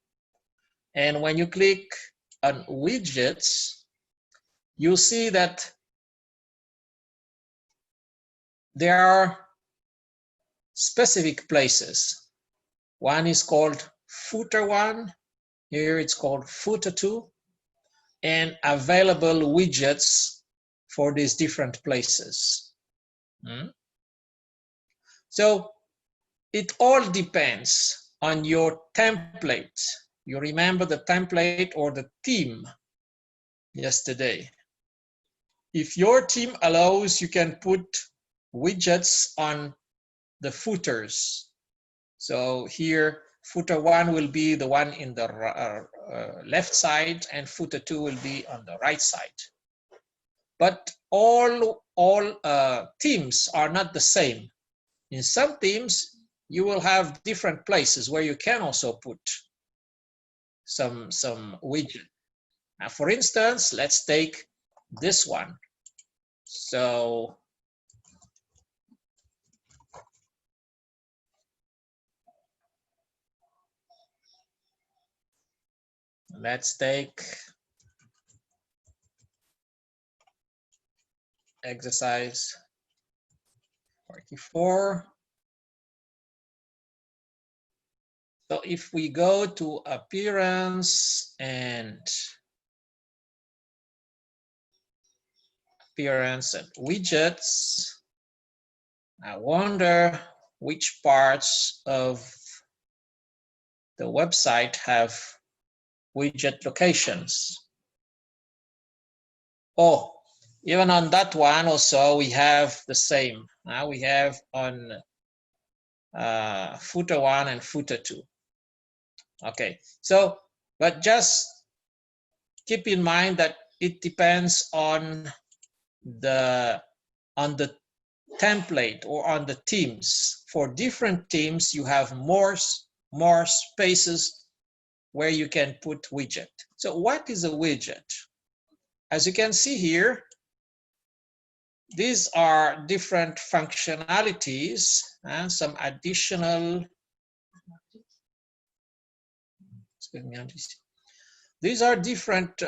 And when you click on widgets, you'll see that there are specific places. One is called footer 1. Here it's called footer 2. and available widgets for these different places. So it all depends on your template. You remember the template or the theme yesterday. If your theme allows, you can put widgets on the footers. So here, footer 1 will be the one in the left side, and footer 2 will be on the right side. But all themes are not the same. In some themes, you will have different places where you can also put some widget. Now, for instance, let's take this one. So let's take exercise 44. So if we go to appearance and widgets, I wonder which parts of the website have widget locations. Oh, even on that one also we have the same. Now we have on footer 1 and footer 2. Okay, so but just keep in mind that it depends on the template or on the themes. For different themes, you have more spaces where you can put widget. So what is a widget? As you can see here, these are different functionalities and some additional. These are different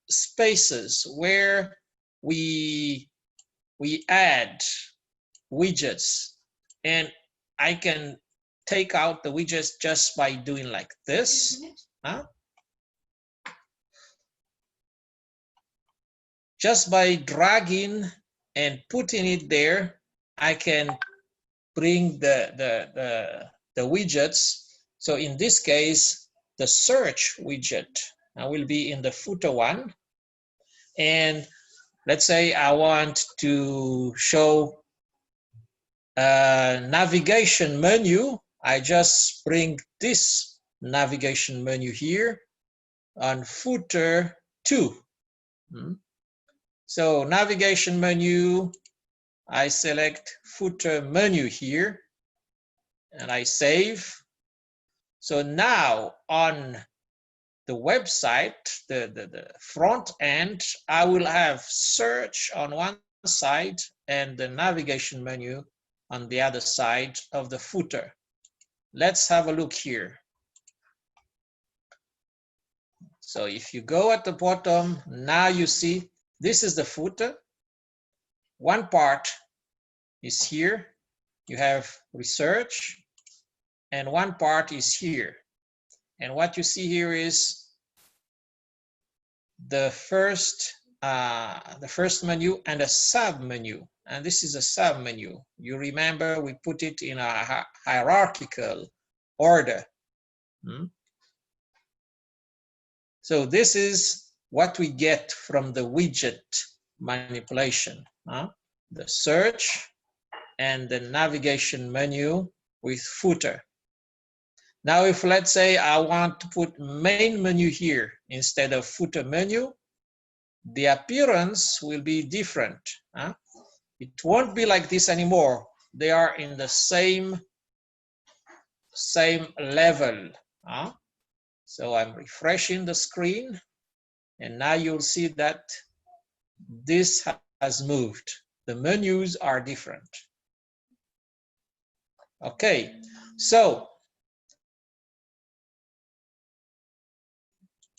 spaces where we add widgets, and I can take out the widgets just by doing like this. Just by dragging and putting it there, I can bring the widgets. So in this case, the search widget will be in the footer 1. And let's say I want to show a navigation menu. I just bring this navigation menu here on footer 2. So navigation menu, I select footer menu here and I save. So now on the website, the front end, I will have search on one side and the navigation menu on the other side of the footer. Let's have a look here. So if you go at the bottom, now you see this is the footer. One part is here. You have research, and one part is here. And what you see here is the first menu and a sub menu. And this is a sub menu. You remember we put it in a hierarchical order. So this is what we get from the widget manipulation. The search and the navigation menu with footer. Now, if let's say I want to put main menu here instead of footer menu, the appearance will be different. It won't be like this anymore. They are in the same level. So I'm refreshing the screen, and now you'll see that this has moved. The menus are different. Okay, so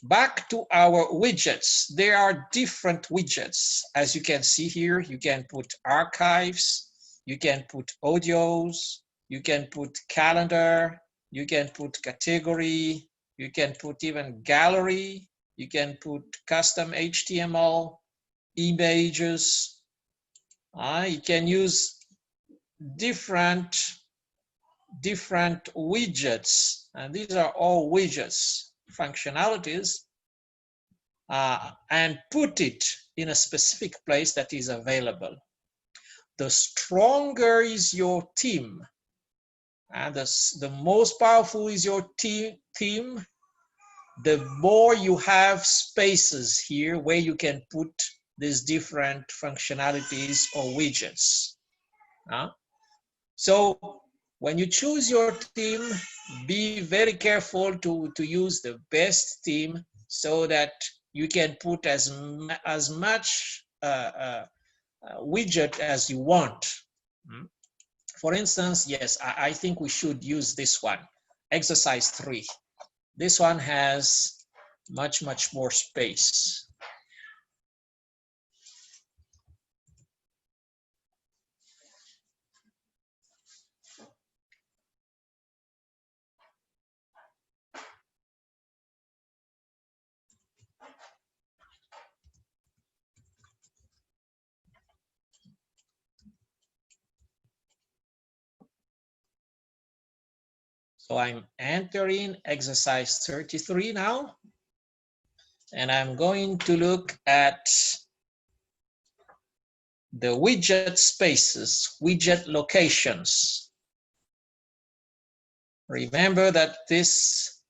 back to our widgets. There are different widgets. As you can see here, you can put archives, you can put audios, you can put calendar, you can put category, you can put even gallery, You can put custom HTML, images. You can use different widgets, and these are all widgets functionalities, and put it in a specific place that is available. The stronger is your team, and the most powerful is your team, the more you have spaces here where you can put these different functionalities or widgets. So when you choose your team, be very careful to use the best team so that you can put as much widget as you want. For instance, yes, I think we should use this one, exercise 3. This one has much more space. So I'm entering exercise 33 now, and I'm going to look at the widget spaces, widget locations. Remember that this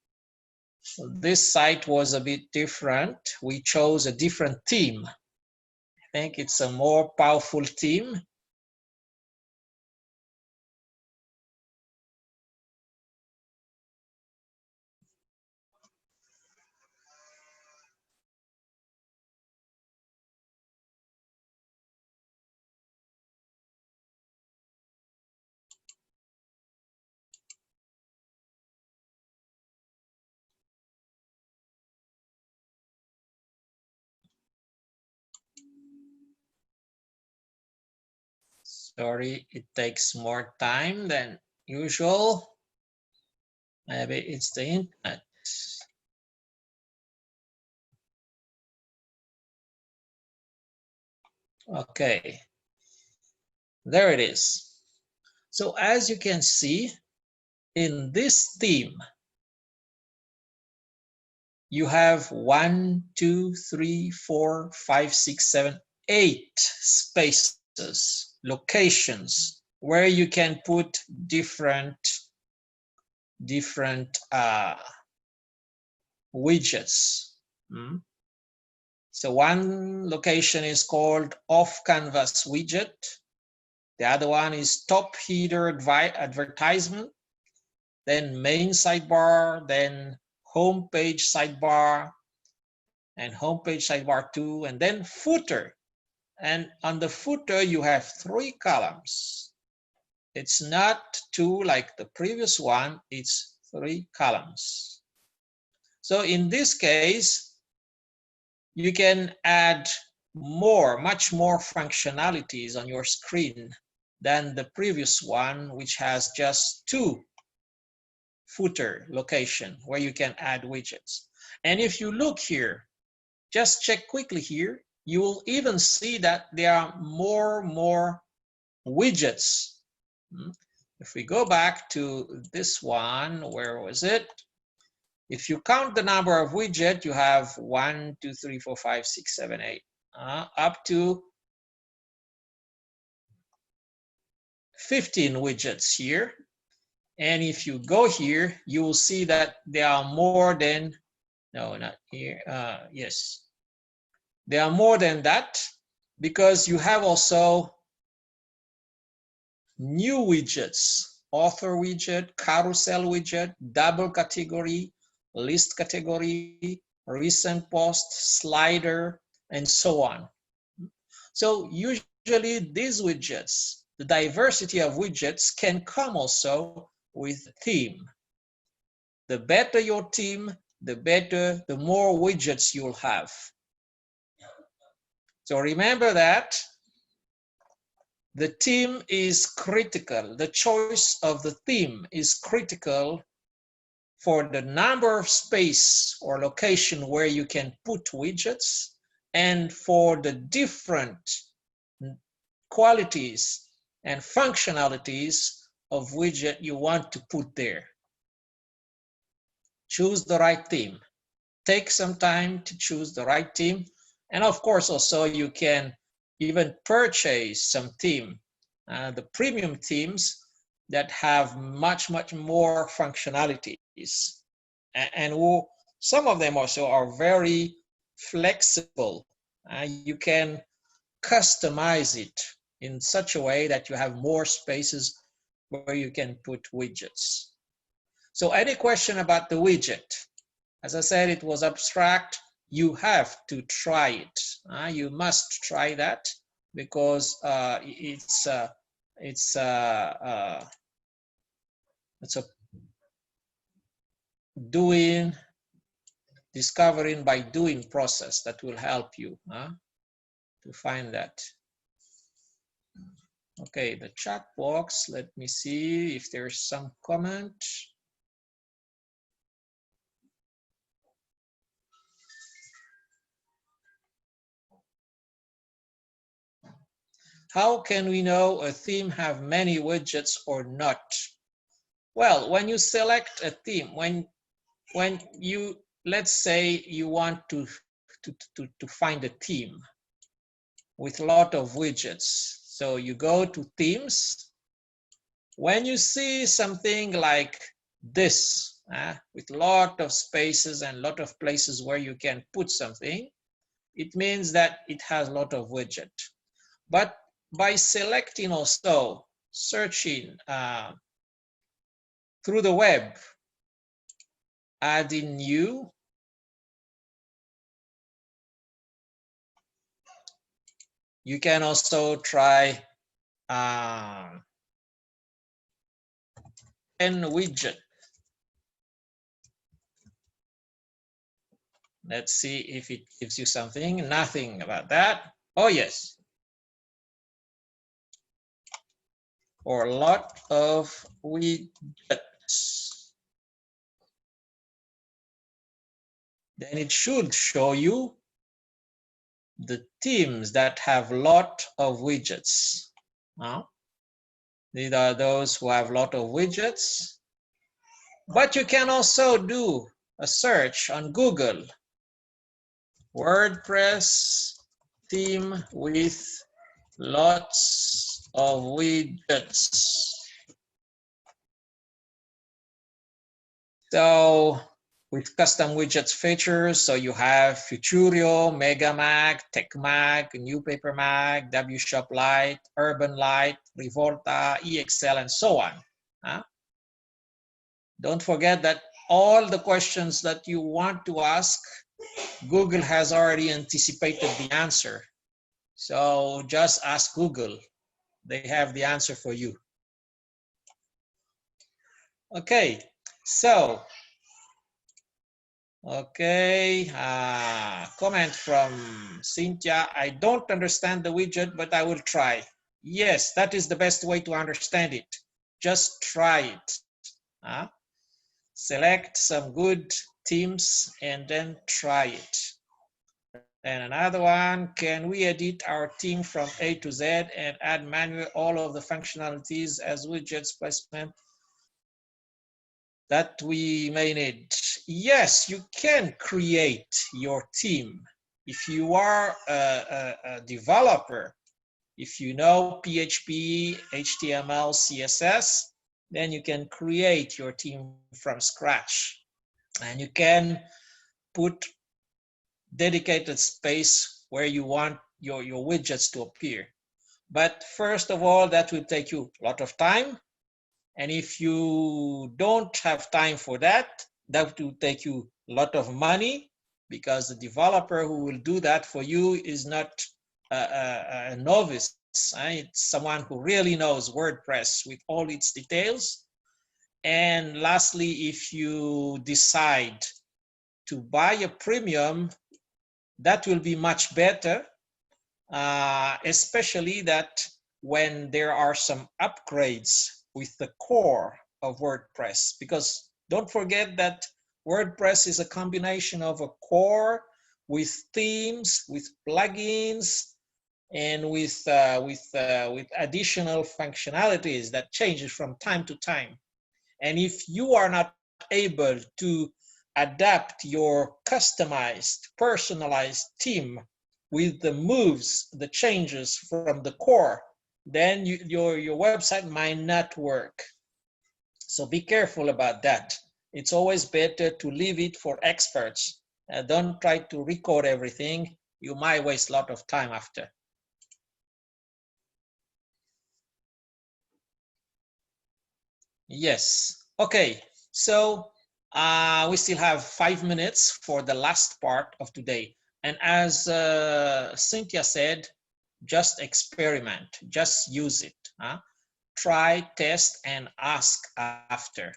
site was a bit different. We chose a different theme. I think it's a more powerful theme. Sorry, it takes more time than usual. Maybe it's the internet. Okay, there it is. So as you can see, in this theme, you have 1, 2, 3, 4, 5, 6, 7, 8 spaces, locations where you can put different widgets. So one location is called off canvas widget. The other one is top header advertisement, then main sidebar, then homepage sidebar, and homepage sidebar 2, and then footer. And on the footer, you have 3 columns. It's not 2 like the previous one, it's 3 columns. So in this case, you can add much more functionalities on your screen than the previous one, which has just 2 footer location where you can add widgets. And if you look here, just check quickly here, you will even see that there are more widgets. If we go back to this one, where was it? If you count the number of widgets, you have 1, 2, 3, 4, 5, 6, 7, 8, up to 15 widgets here. And if you go here, you will see that there are more than, no, not here, yes. There are more than that because you have also new widgets, author widget, carousel widget, double category, list category, recent post, slider, and so on. So usually these widgets, the diversity of widgets can come also with a theme. The better your theme, the more widgets you'll have. So remember that the theme is critical. The choice of the theme is critical for the number of space or location where you can put widgets, and for the different qualities and functionalities of widget you want to put there. Choose the right theme. Take some time to choose the right theme. And of course, also you can even purchase some theme, the premium themes that have much more functionalities. And some of them also are very flexible. You can customize it in such a way that you have more spaces where you can put widgets. So any question about the widget? As I said, it was abstract. You have to try it. You must try that because it's a discovering by doing process that will help you to find that. Okay, the chat box, let me see if there's some comment. How can we know a theme have many widgets or not? Well, when you select a theme, when you, let's say you want to find a theme with a lot of widgets. So you go to themes. When you see something like this, with a lot of spaces and a lot of places where you can put something, it means that it has a lot of widget. But by selecting also, searching through the web, adding new, you can also try an widget. Let's see if it gives you something. Nothing about that. Oh yes. Or a lot of widgets. Then it should show you the themes that have a lot of widgets. These are those who have a lot of widgets. But you can also do a search on Google. WordPress theme with lots of widgets. So with custom widgets features, so you have Futurio, Megamag, TechMag, New Paper Mag, WShop Lite, Urban Lite, Revolta, EXL, and so on. Don't forget that all the questions that you want to ask, Google has already anticipated the answer. So just ask Google. They have the answer for you. Okay, so, okay, comment from Cynthia. I don't understand the widget, but I will try. Yes, that is the best way to understand it. Just try it. Select some good themes and then try it. And another one, can we edit our theme from A to Z and add manually all of the functionalities as widgets placement that we may need? Yes, you can create your theme. If you are a developer, if you know PHP, HTML, CSS, then you can create your theme from scratch. And you can put dedicated space where you want your widgets to appear. But first of all, that will take you a lot of time. And if you don't have time for that, that will take you a lot of money, because the developer who will do that for you is not a novice. It's someone who really knows WordPress with all its details. And lastly, if you decide to buy a premium, that will be much better, especially that when there are some upgrades with the core of WordPress, because Don't forget that WordPress is a combination of a core with themes, with plugins, and with additional functionalities that changes from time to time. And if you are not able to adapt your customized, personalized theme with the moves, the changes from the core, then your website might not work. So be careful about that. It's always better to leave it for experts. Don't try to recode everything. You might waste a lot of time after. Yes. Okay. So we still have 5 minutes for the last part of today. And as Cynthia said, just experiment, just use it. Try, test, and ask after.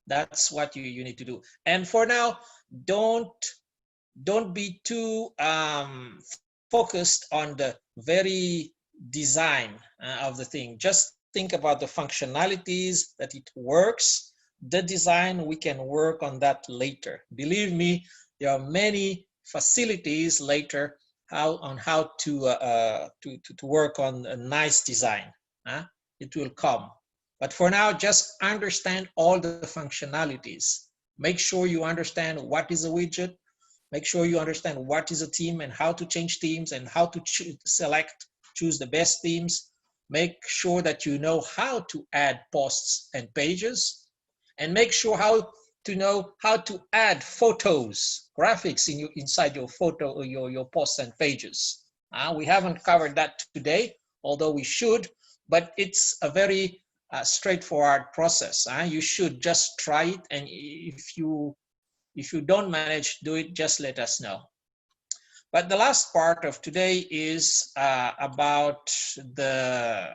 That's what you need to do. And for now, don't be too focused on the very design of the thing. Just think about the functionalities, that it works. The design, we can work on that later. Believe me, there are many facilities later on how to work on a nice design. It will come. But for now, just understand all the functionalities. Make sure you understand what is a widget. Make sure you understand what is a theme and how to change themes and how to choose the best themes. Make sure that you know how to add posts and pages, and make sure to know how to add photos, graphics inside your photo or your posts and pages. We haven't covered that today, although we should, but it's a very straightforward process. You should just try it, and if you don't manage to do it, just let us know. But the last part of today is about the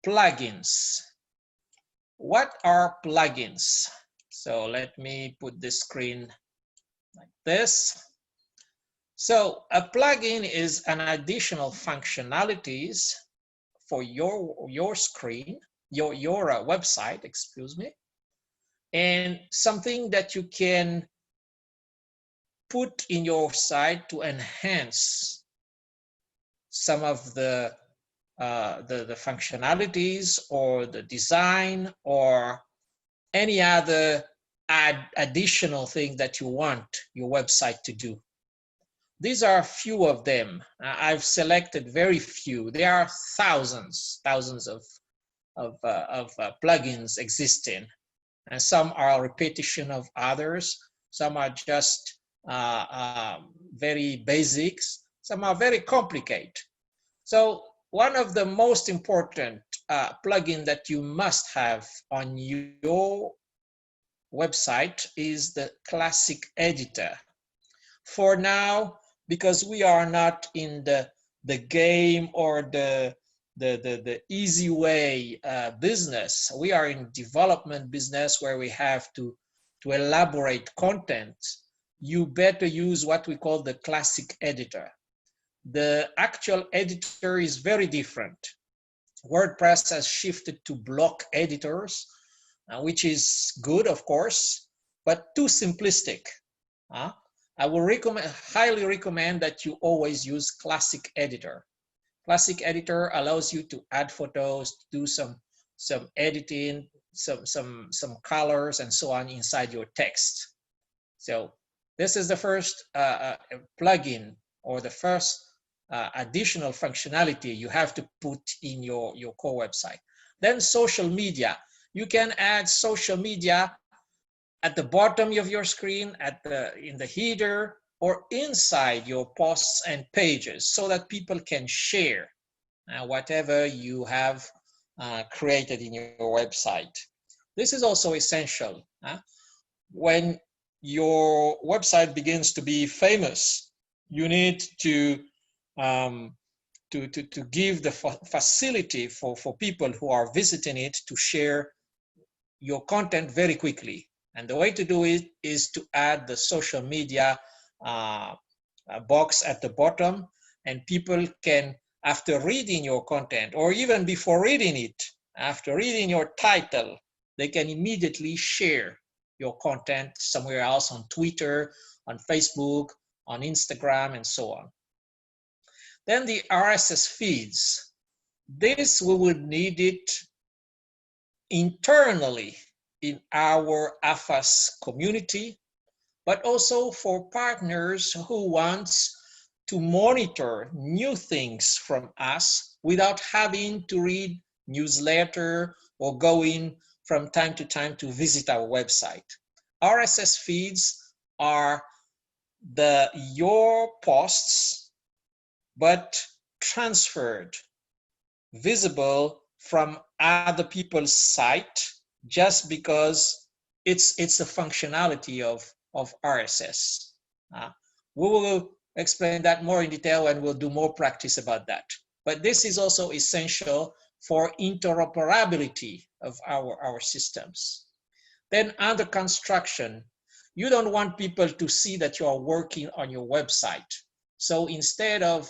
plugins. What are plugins? So let me put this screen like this. So a plugin is an additional functionalities for your screen, your website, excuse me, and something that you can put in your site to enhance some of the functionalities or the design or any other additional thing that you want your website to do. These are a few of them. I've selected very few. There are thousands of plugins existing, and some are a repetition of others. Some are just very basics. Some are very complicated. So one of the most important plugin that you must have on your website is the classic editor. For now, because we are not in the game or the easy way business, we are in development business where we have to elaborate content. You better use what we call the classic editor. The actual editor is very different. WordPress has shifted to block editors, which is good, of course, but too simplistic. I will highly recommend that you always use classic editor. Classic editor allows you to add photos, do some editing, some colors and so on inside your text. So this is the first plugin or the first additional functionality you have to put in your core website. Then social media. You can add social media at the bottom of your screen, in the header, or inside your posts and pages, so that people can share whatever you have created in your website. This is also essential. When your website begins to be famous, you need to give the facility for people who are visiting it to share your content very quickly. And the way to do it is to add the social media box at the bottom, and people can, after reading your content, or even before reading it, after reading your title, they can immediately share your content somewhere else on Twitter, on Facebook, on Instagram, and so on. Then the RSS feeds. This we would need it internally in our AFAS community, but also for partners who want to monitor new things from us without having to read newsletter or going from time to time to visit our website. RSS feeds are your posts, but transferred, visible from other people's site, just because it's a functionality of RSS. We will explain that more in detail and we'll do more practice about that. But this is also essential for interoperability of our systems. Then under construction, you don't want people to see that you are working on your website. So instead of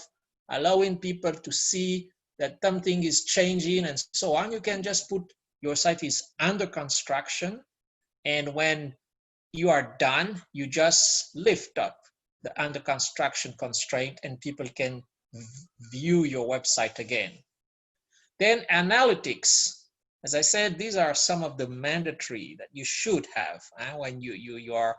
allowing people to see that something is changing and so on, you can just put your site is under construction, and when you are done, you just lift up the under construction constraint and people can view your website again. Then analytics. As I said, these are some of the mandatory that you should have when you are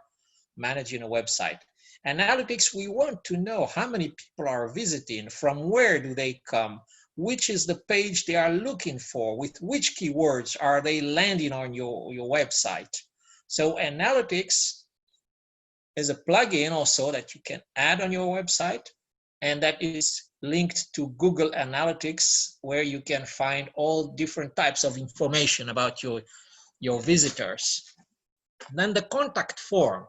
managing a website. Analytics, we want to know how many people are visiting, from where do they come, which is the page they are looking for, with which keywords are they landing on your website. So analytics is a plugin also that you can add on your website, and that is linked to Google Analytics, where you can find all different types of information about your visitors. Then the contact form.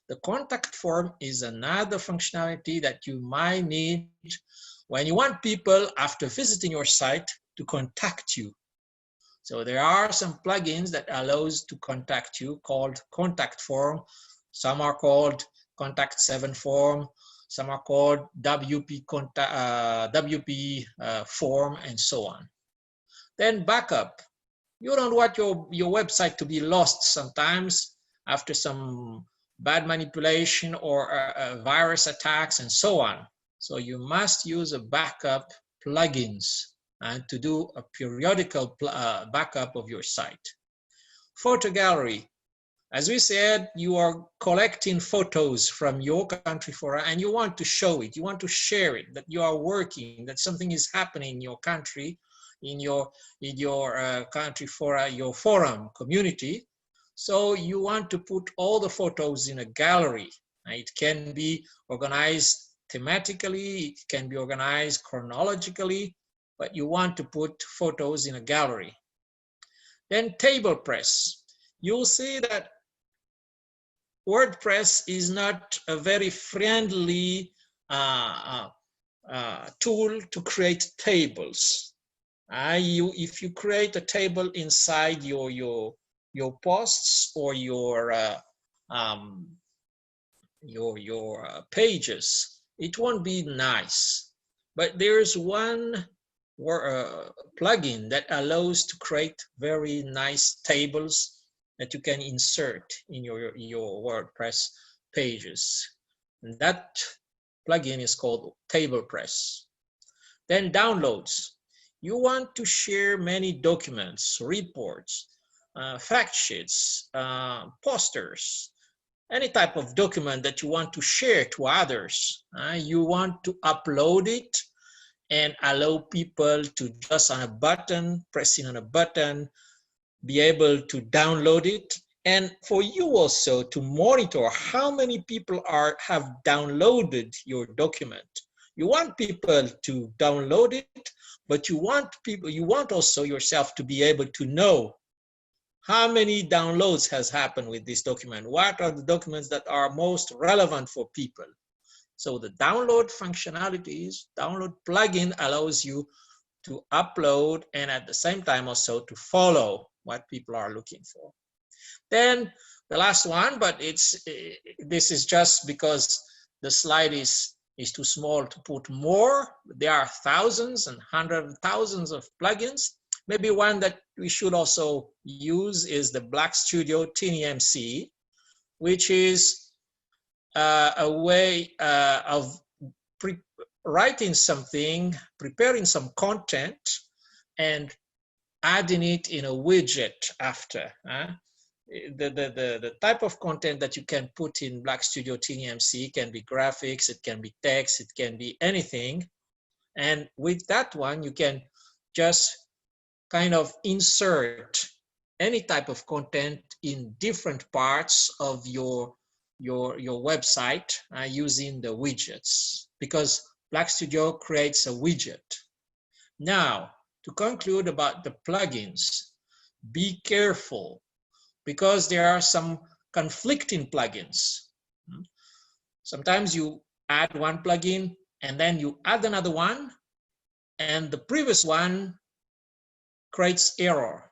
The contact form is another functionality that you might need when you want people, after visiting your site, to contact you. So there are some plugins that allows to contact you called contact form. Some are called contact 7 form. Some are called WP form, and so on. Then backup. You don't want your website to be lost sometimes after some bad manipulation or virus attacks and so on. So you must use a backup plugins and to do a periodical backup of your site. Photo gallery. As we said, you are collecting photos from your country fora and you want to show it, you want to share it, that you are working, that something is happening in your country, in your country fora, your forum community. So you want to put all the photos in a gallery. It can be organized thematically, it can be organized chronologically, but you want to put photos in a gallery. Then table press. You'll see that WordPress is not a very friendly tool to create tables. If you create a table inside your posts or your pages, it won't be nice. But there's one plugin that allows to create very nice tables that you can insert in your WordPress pages. And that plugin is called TablePress. Then downloads. You want to share many documents, reports, fact sheets, posters, any type of document that you want to share to others. You want to upload it and allow people to just on a button, pressing on a button, be able to download it. And for you also to monitor how many people have downloaded your document. You want people to download it, but you want also yourself to be able to know how many downloads has happened with this document. What are the documents that are most relevant for people? So the download functionalities, download plugin allows you to upload and at the same time also to follow what people are looking for. Then the last one, but this is just because the slide is too small to put more. There are thousands and hundreds of thousands of plugins. Maybe one that we should also use is the Black Studio TinyMC. which is a way of writing something, preparing some content, and adding it in a widget after. The type of content that you can put in Black Studio TinyMC can be graphics, it can be text, it can be anything. And with that one, you can just kind of insert any type of content in different parts of your website using the widgets, because Black Studio creates a widget. Now, to conclude about the plugins, be careful, because there are some conflicting plugins. Sometimes you add one plugin and then you add another one, and the previous one creates error,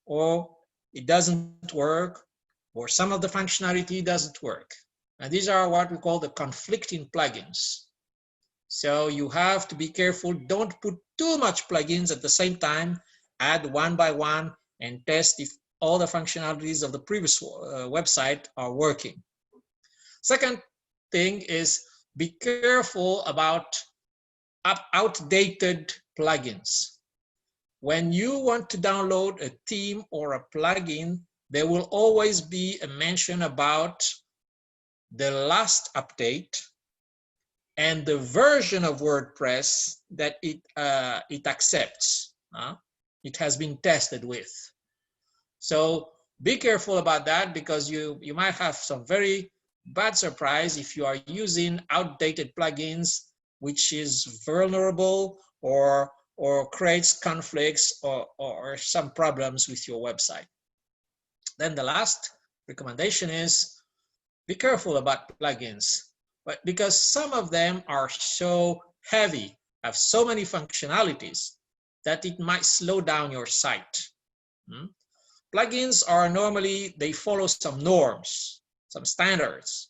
or it doesn't work, or some of the functionality doesn't work. And these are what we call the conflicting plugins. So you have to be careful. Don't put too much plugins at the same time. Add one by one and test if all the functionalities of the previous website are working. Second thing is be careful about outdated plugins. When you want to download a theme or a plugin, there will always be a mention about the last update and the version of WordPress that it accepts. It has been tested with. So be careful about that, because you might have some very bad surprise if you are using outdated plugins, which is vulnerable or creates conflicts or some problems with your website. Then the last recommendation is be careful about plugins, but because some of them are so heavy, have so many functionalities, that it might slow down your site. Plugins are normally, they follow some norms, some standards,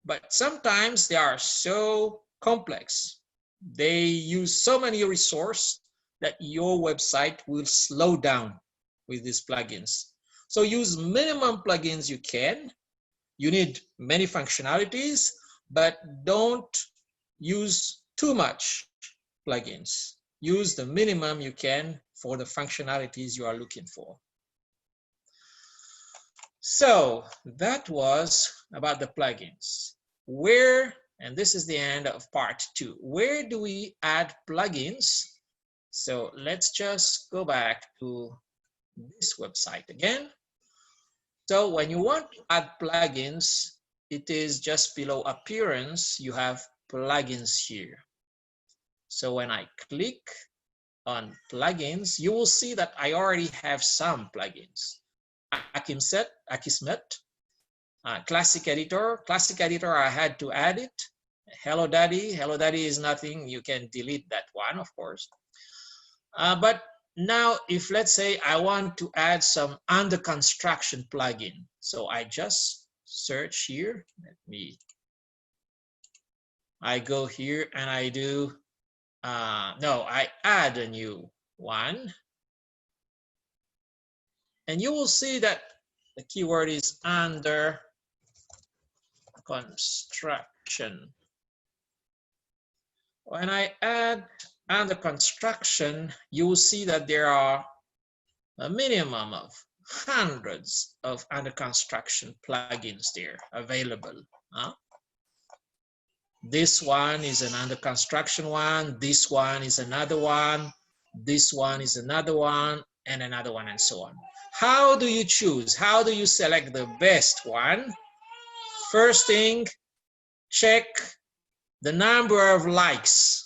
but sometimes they are so complex, they use so many resources that your website will slow down with these plugins. So use minimum plugins you can. You need many functionalities, but don't use too much plugins. Use the minimum you can for the functionalities you are looking for. So that was about the plugins. Where, and this is the end of part 2, where do we add plugins? So let's just go back to this website again. So when you want to add plugins, it is just below appearance, you have plugins here. So when I click on plugins, you will see that I already have some plugins. Akismet, Classic Editor. Classic Editor, I had to add it. Hello Daddy. Hello Daddy is nothing. You can delete that one, of course. But now, if let's say I want to add some under construction plugin, so I just search here. I go here and I do, I add a new one. And you will see that the keyword is under construction. When I add under construction, you will see that there are a minimum of hundreds of under construction plugins there available. This one is an under construction one, this one is another one, this one is another one, and another one, and so on. How do you choose? How do you select the best one? First thing, check the number of likes.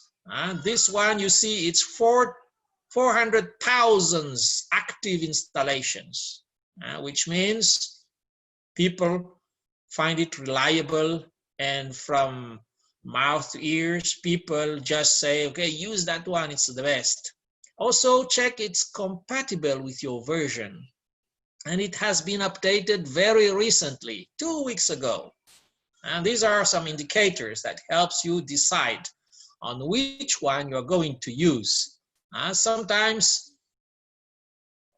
This one, you see, it's 400,000 active installations, which means people find it reliable, and from mouth to ears, people just say, okay, use that one, it's the best. Also check it's compatible with your version, and it has been updated very recently, 2 weeks ago. And these are some indicators that helps you decide on which one you're going to use. Sometimes,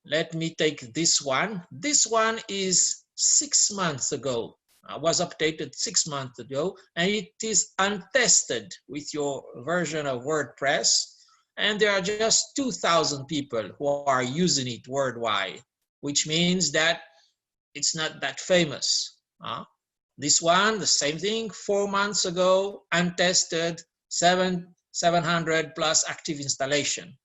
let me take this one. This one is 6 months ago was updated 6 months ago, and it is untested with your version of WordPress. And there are just 2,000 people who are using it worldwide, which means that it's not that famous. This one, the same thing, 4 months ago, untested, 700 plus active installation.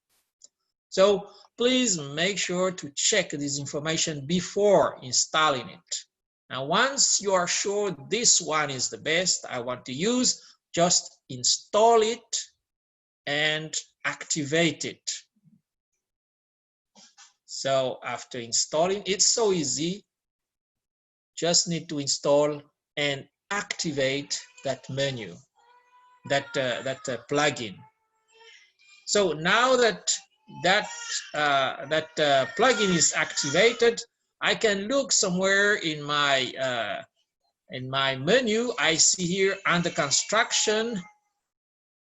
So please make sure to check this information before installing it. Now, once you are sure this one is the best I want to use, just install it and activate it. So after installing, it's so easy. Just need to install and activate that menu, that plugin. So now that plugin is activated, I can look somewhere in my menu. I see here under construction,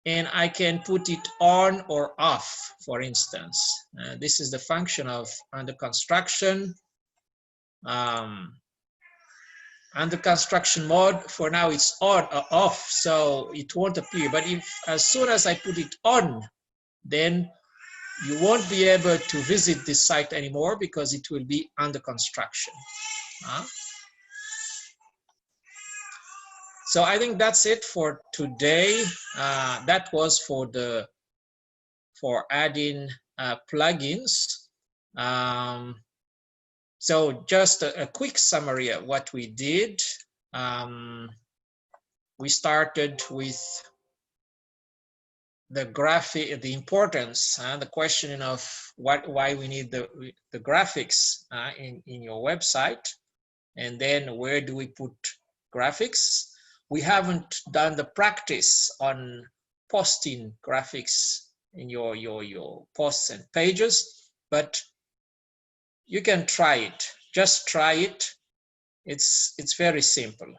and I can put it on or off. For instance, this is the function of under construction. Under construction mode, for now it's on or off, so it won't appear. But if as soon as I put it on, then you won't be able to visit this site anymore because it will be under construction. So I think that's it for today. That was for adding plugins. So just a quick summary of what we did. We started with the importance, the question of why we need the graphics in your website, and then where do we put graphics. We haven't done the practice on posting graphics in your posts and pages, but you can try it. Just try it. It's very simple.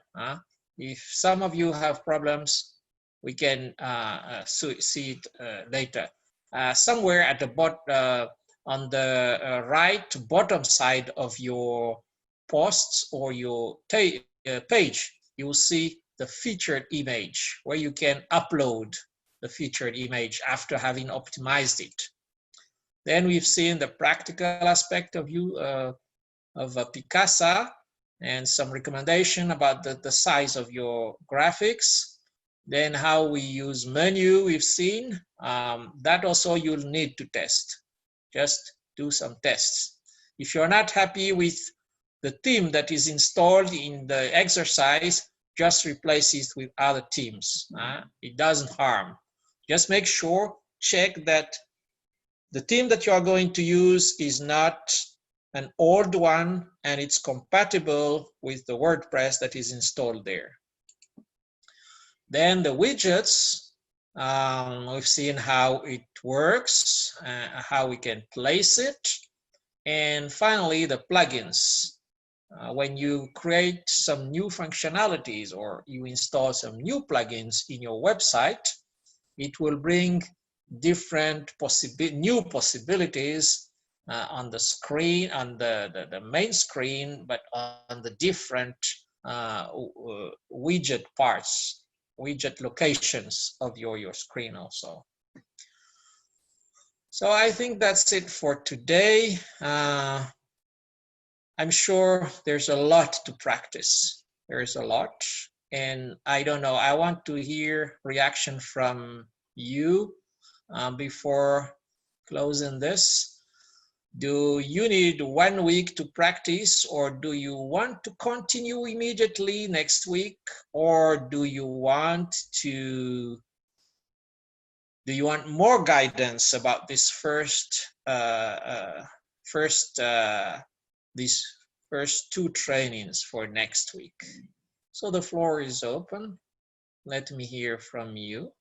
If some of you have problems, we can see it later. Somewhere at the bottom, on the right bottom side of your posts or your page, you will see the featured image where you can upload the featured image after having optimized it. Then we've seen the practical aspect of Picasa and some recommendation about the size of your graphics. Then how we use menu, we've seen. That also you'll need to test. Just do some tests. If you're not happy with the theme that is installed in the exercise, just replace it with other themes. It doesn't harm. Just make sure, check that the theme that you are going to use is not an old one and it's compatible with the WordPress that is installed there. Then the widgets, we've seen how it works, how we can place it. And finally, the plugins. When you create some new functionalities or you install some new plugins in your website, it will bring different new possibilities on the screen, on the main screen, but on the different widget parts, widget locations of your screen also. So I think that's it for today. I'm sure there's a lot to practice. There's a lot. And I don't know, I want to hear reaction from you before closing this. Do you need 1 week to practice, or do you want to continue immediately next week, or do you want more guidance about this these first 2 trainings for next week? So the floor is open. Let me hear from you.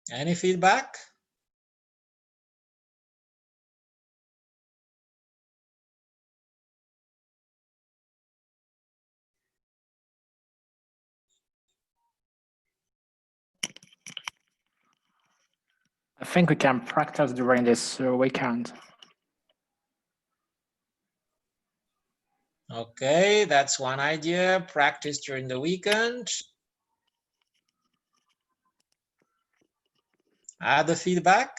Any feedback? think we can practice during this weekend. Okay, that's one idea. Practice during the weekend. Other feedback?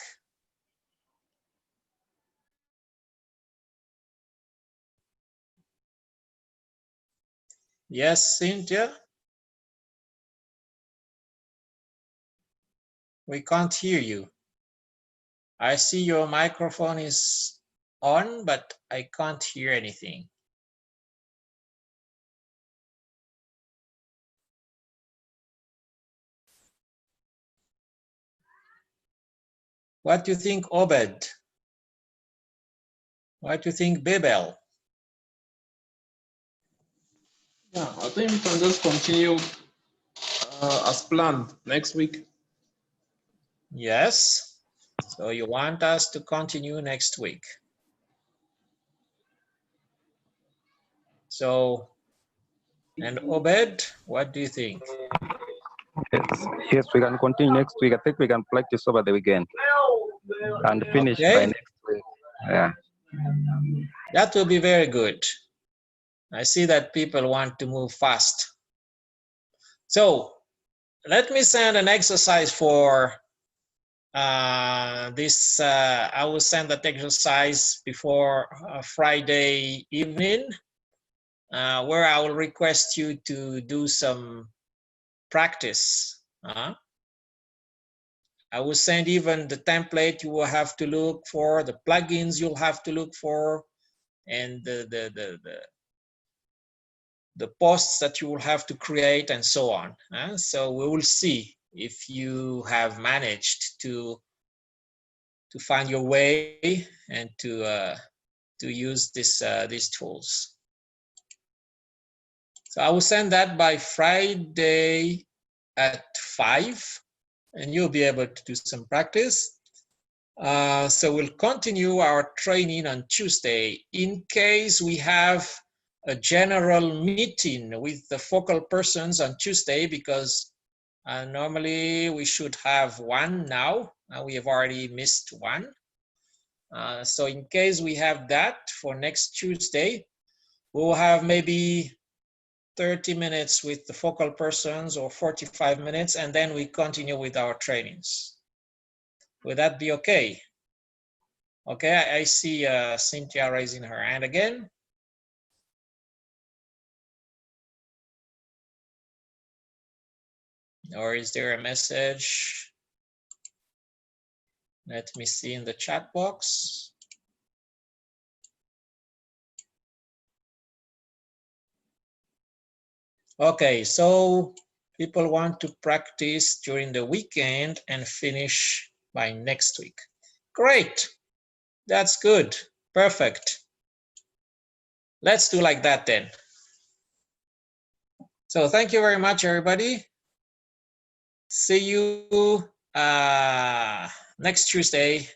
Yes, Cynthia? We can't hear you. I see your microphone is on, but I can't hear anything. What do you think, Obed? What do you think, Bebel? Yeah, I think we can just continue as planned next week. Yes. So you want us to continue next week. So, and Obed, what do you think? Yes, we can continue next week. I think we can practice over the weekend and finish by next week. Yeah. That will be very good. I see that people want to move fast. So let me send an exercise for this. I will send that exercise before Friday evening, where I will request you to do some practice. I will send even the template you will have to look for, the plugins you'll have to look for, and the posts that you will have to create, and so on. So we will see if you have managed to find your way and to use these tools. So I will send that by Friday at 5, and you'll be able to do some practice. So we'll continue our training on Tuesday. In case we have a general meeting with the focal persons on Tuesday, because normally we should have one now. We have already missed one. So in case we have that for next Tuesday, we'll have maybe 30 minutes with the focal persons or 45 minutes, and then we continue with our trainings. Would that be okay? Okay, I see Cynthia raising her hand again. Or is there a message? Let me see in the chat box. Okay, so people want to practice during the weekend and finish by next week. Great, that's good, perfect. Let's do like that then. So thank you very much, everybody. See you next Tuesday.